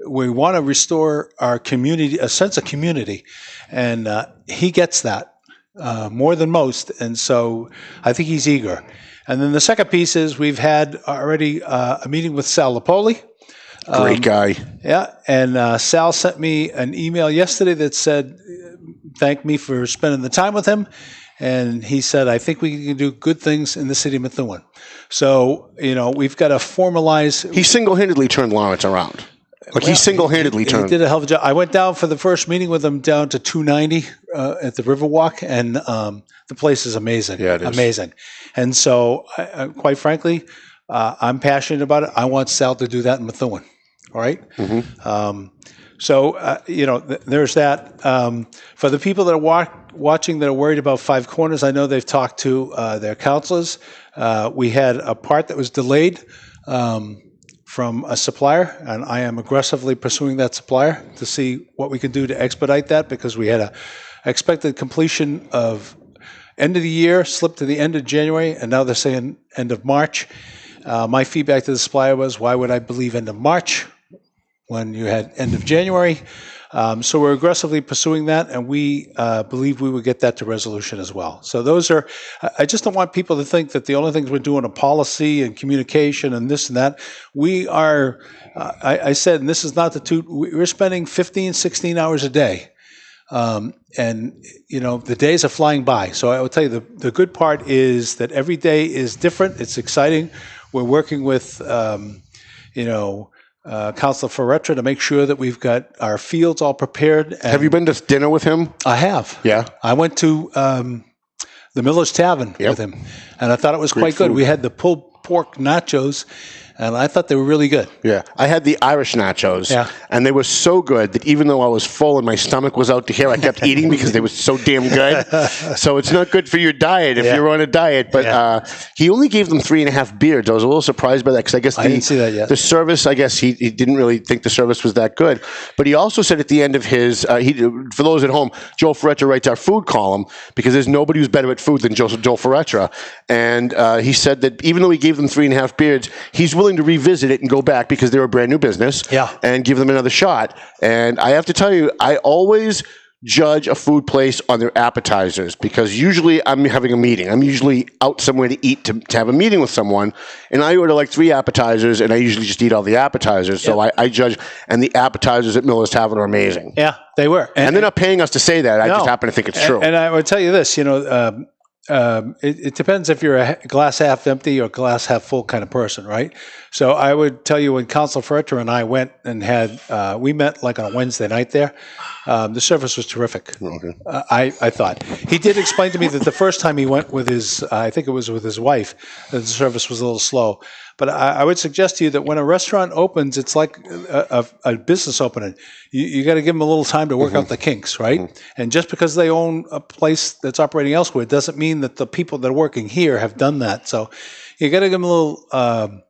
S9: want to restore our community, a sense of community, and he gets that. More than most, and so I think he's eager. And then the second piece is we've had already a meeting with Sal Lapoli.
S8: Great guy.
S9: Yeah, and Sal sent me an email yesterday that said, thank me for spending the time with him, and he said, I think we can do good things in the city of Methuen. So, we've got to formalize.
S8: He single-handedly turned Lawrence around. He single-handedly turned.
S9: He did a hell of a job. I went down for the first meeting with him down to 290 at the Riverwalk, and the place is amazing.
S8: Yeah, it is.
S9: Amazing. And so, quite frankly, I'm passionate about it. I want Sal to do that in Methuen. All right?
S8: Mm-hmm.
S9: There's that. For the people that are watching that are worried about Five Corners, I know they've talked to their counselors. We had a part that was delayed from a supplier, and I am aggressively pursuing that supplier to see what we can do to expedite that, because we had a expected completion of end of the year, slipped to the end of January, and now they're saying end of March. My feedback to the supplier was, why would I believe end of March when you had end of January? So we're aggressively pursuing that, and we believe we will get that to resolution as well. So those are, I just don't want people to think that the only things we're doing are policy and communication and this and that. We are, I said, and this is not the toot, we're spending 15, 16 hours a day. And, the days are flying by. So I will tell you, the good part is that every day is different. It's exciting. We're working with, Councilor Ferretra to make sure that we've got our fields all prepared.
S8: Have you been to dinner with him?
S9: I have.
S8: Yeah.
S9: I went to the Miller's Tavern with him, and I thought it was quite good. We had the pulled pork nachos, and I thought they were really good.
S8: Yeah. I had the Irish nachos,
S9: Yeah.
S8: and they were so good that even though I was full and my stomach was out to here, I kept eating because they were so damn good. So it's not good for your diet if you're on a diet. But he only gave them 3.5 beards. I was a little surprised by that because I guess
S9: I didn't see that yet.
S8: The service, I guess he didn't really think the service was that good. But he also said at the end of his, for those at home, Joe Ferretra writes our food column because there's nobody who's better at food than Joe Ferretra. And he said that even though he gave them 3.5 beards, he's willing to revisit it and go back because they're a brand new business and give them another shot. And I have to tell you, I always judge a food place on their appetizers because usually I'm having a meeting. I'm usually out somewhere to eat to have a meeting with someone, and I order like 3 appetizers, and I usually just eat all the appetizers. So I judge, and the appetizers at Miller's Tavern are amazing.
S9: Yeah, they were.
S8: And they're not paying us to say that. I just happen to think it's true.
S9: And I would tell you this, it depends if you're a glass half empty or glass half full kind of person, right? So I would tell you when Councilor Ferretra and I went and we met like on a Wednesday night there. The service was terrific.
S8: Okay.
S9: I thought. He did explain to me that the first time he went with I think it was with his wife, that the service was a little slow. But I would suggest to you that when a restaurant opens, it's like a business opening. You got to give them a little time to work out the kinks, right? Mm-hmm. And just because they own a place that's operating elsewhere doesn't mean that the people that are working here have done that. So you got to give them a little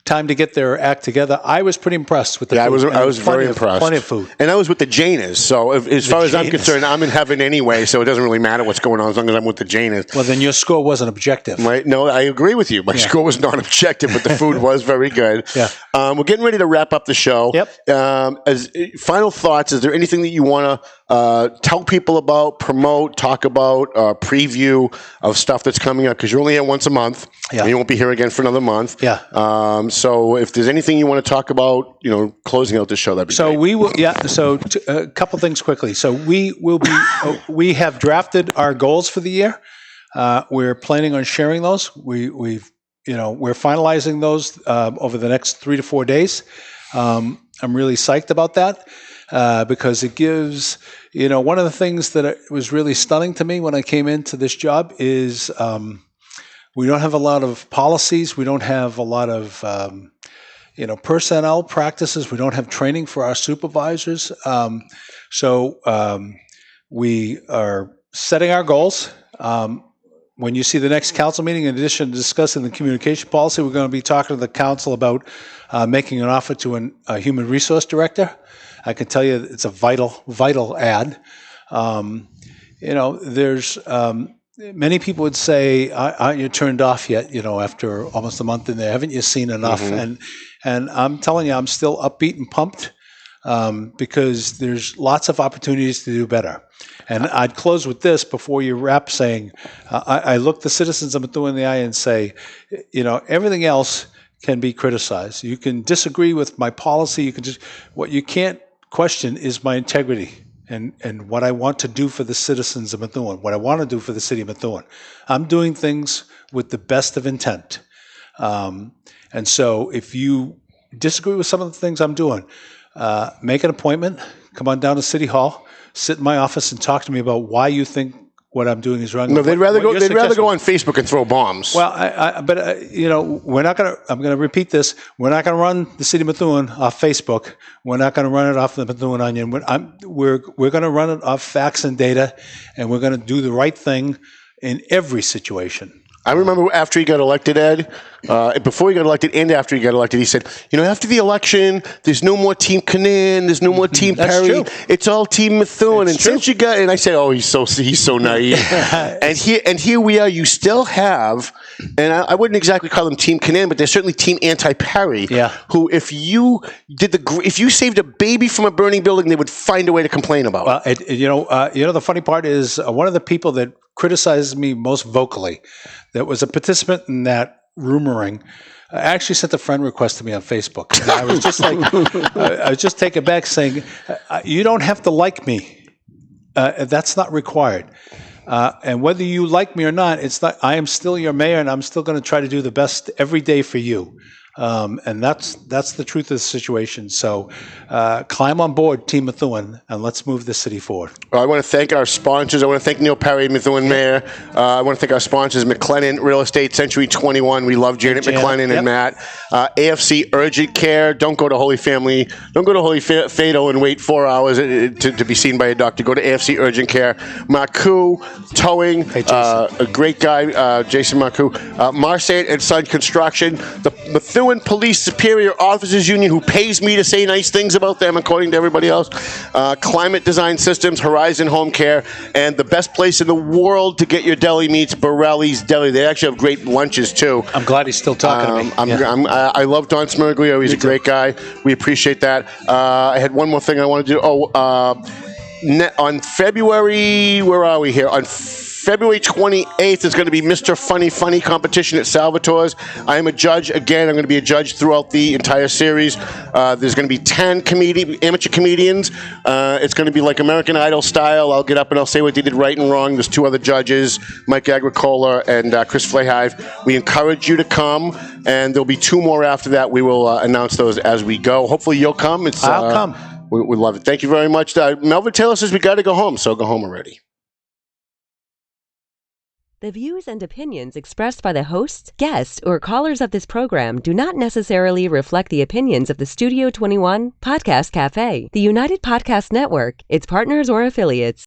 S9: time to get their act together. I was pretty impressed with the food.
S8: I was very impressed.
S9: Plenty of food.
S8: And I was with the Janers. So as far as I'm concerned, I'm in heaven anyway, so it doesn't really matter what's going on as long as I'm with the Janers.
S9: Well, then your score wasn't objective.
S8: Right? No, I agree with you. My score was not objective, but the food was very good.
S9: Yeah.
S8: We're getting ready to wrap up the show.
S9: Yep.
S8: As final thoughts, is there anything that you want to tell people about, promote, talk about, preview of stuff that's coming up? Because you're only here once a month.
S9: Yeah.
S8: And you won't be here again for another month.
S9: Yeah.
S8: So if there's anything you want to talk about, closing out the show, that'd be great.
S9: We will. Yeah. So a couple things quickly. So we will be. We have drafted our goals for the year. We're planning on sharing those. We're finalizing those over the next 3 to 4 days. I'm really psyched about that because it gives. One of the things that was really stunning to me when I came into this job is. We don't have a lot of policies. We don't have a lot of, personnel practices. We don't have training for our supervisors. So we are setting our goals. When you see the next council meeting, in addition to discussing the communication policy, we're going to be talking to the council about making an offer to a human resource director. I can tell you it's a vital ad. There's... Many people would say, aren't you turned off yet, after almost a month in there? Haven't you seen enough? Mm-hmm. And I'm telling you, I'm still upbeat and pumped because there's lots of opportunities to do better. And I'd close with this before you wrap saying, I look the citizens of Methuen in the eye and say, everything else can be criticized. You can disagree with my policy. What you can't question is my integrity. And what I want to do for the citizens of Methuen, what I want to do for the city of Methuen. I'm doing things with the best of intent. And so if you disagree with some of the things I'm doing, make an appointment, come on down to City Hall, sit in my office and talk to me about why you think what I'm doing is wrong.
S8: No, they'd rather go on Facebook and throw bombs.
S9: Well, we're not going to. I'm going to repeat this. We're not going to run the city of Methuen off Facebook. We're not going to run it off the Methuen Onion. We're going to run it off facts and data, and we're going to do the right thing in every situation.
S8: I remember after he got elected, Ed, before he got elected and after he got elected, he said, after the election, there's no more Team Canaan, there's no more Team Perry.
S9: True.
S8: It's all Team Methuen.
S9: It's true.
S8: Since you got, and I said, he's so naive. and here we are. You still have, and I wouldn't exactly call them Team Canaan, but they're certainly Team Anti-Perry.
S9: Yeah.
S8: Who, if you saved a baby from a burning building, they would find a way to complain about.
S9: Well, the funny part is one of the people that criticized me most vocally, that was a participant in that rumoring, actually sent a friend request to me on Facebook. And I was just I was just taken back saying, you don't have to like me. That's not required. And whether you like me or not, I am still your mayor and I'm still going to try to do the best every day for you. And that's the truth of the situation. So climb on board, Team Methuen, and let's move the city forward.
S8: Well, I want to thank our sponsors. I want to thank Neil Perry, Methuen Mayor. I want to thank our sponsors, McLennan Real Estate, Century 21. We love Janet McLennan and Matt. AFC Urgent Care. Don't go to Holy Family. Don't go to Holy Fado and wait 4 hours to be seen by a doctor. Go to AFC Urgent Care. Marcoux Towing, a great guy, Jason Marcoux. Marseille and Son Construction. The Methuen Police Superior Officers Union, who pays me to say nice things about them, according to everybody else. Climate Design Systems, Horizon Home Care, and the best place in the world to get your deli meats, Borelli's Deli. They actually have great lunches, too.
S9: I'm glad he's still talking to me.
S8: I love Don Smirglio. He's a great guy. We appreciate that. I had one more thing I wanted to do. On February, where are we here? On February 28th is going to be Mr. Funny competition at Salvatore's. I am a judge. Again, I'm going to be a judge throughout the entire series. There's going to be 10 amateur comedians. It's going to be like American Idol style. I'll get up and I'll say what they did right and wrong. There's 2 other judges, Mike Agricola and Chris Flayhive. We encourage you to come, and there'll be 2 more after that. We will announce those as we go. Hopefully you'll come.
S9: I'll come.
S8: We love it. Thank you very much. Melvin Taylor says we got to go home, so go home already.
S1: The views and opinions expressed by the hosts, guests, or callers of this program do not necessarily reflect the opinions of the Studio 21 Podcast Cafe, the United Podcast Network, its partners, or affiliates.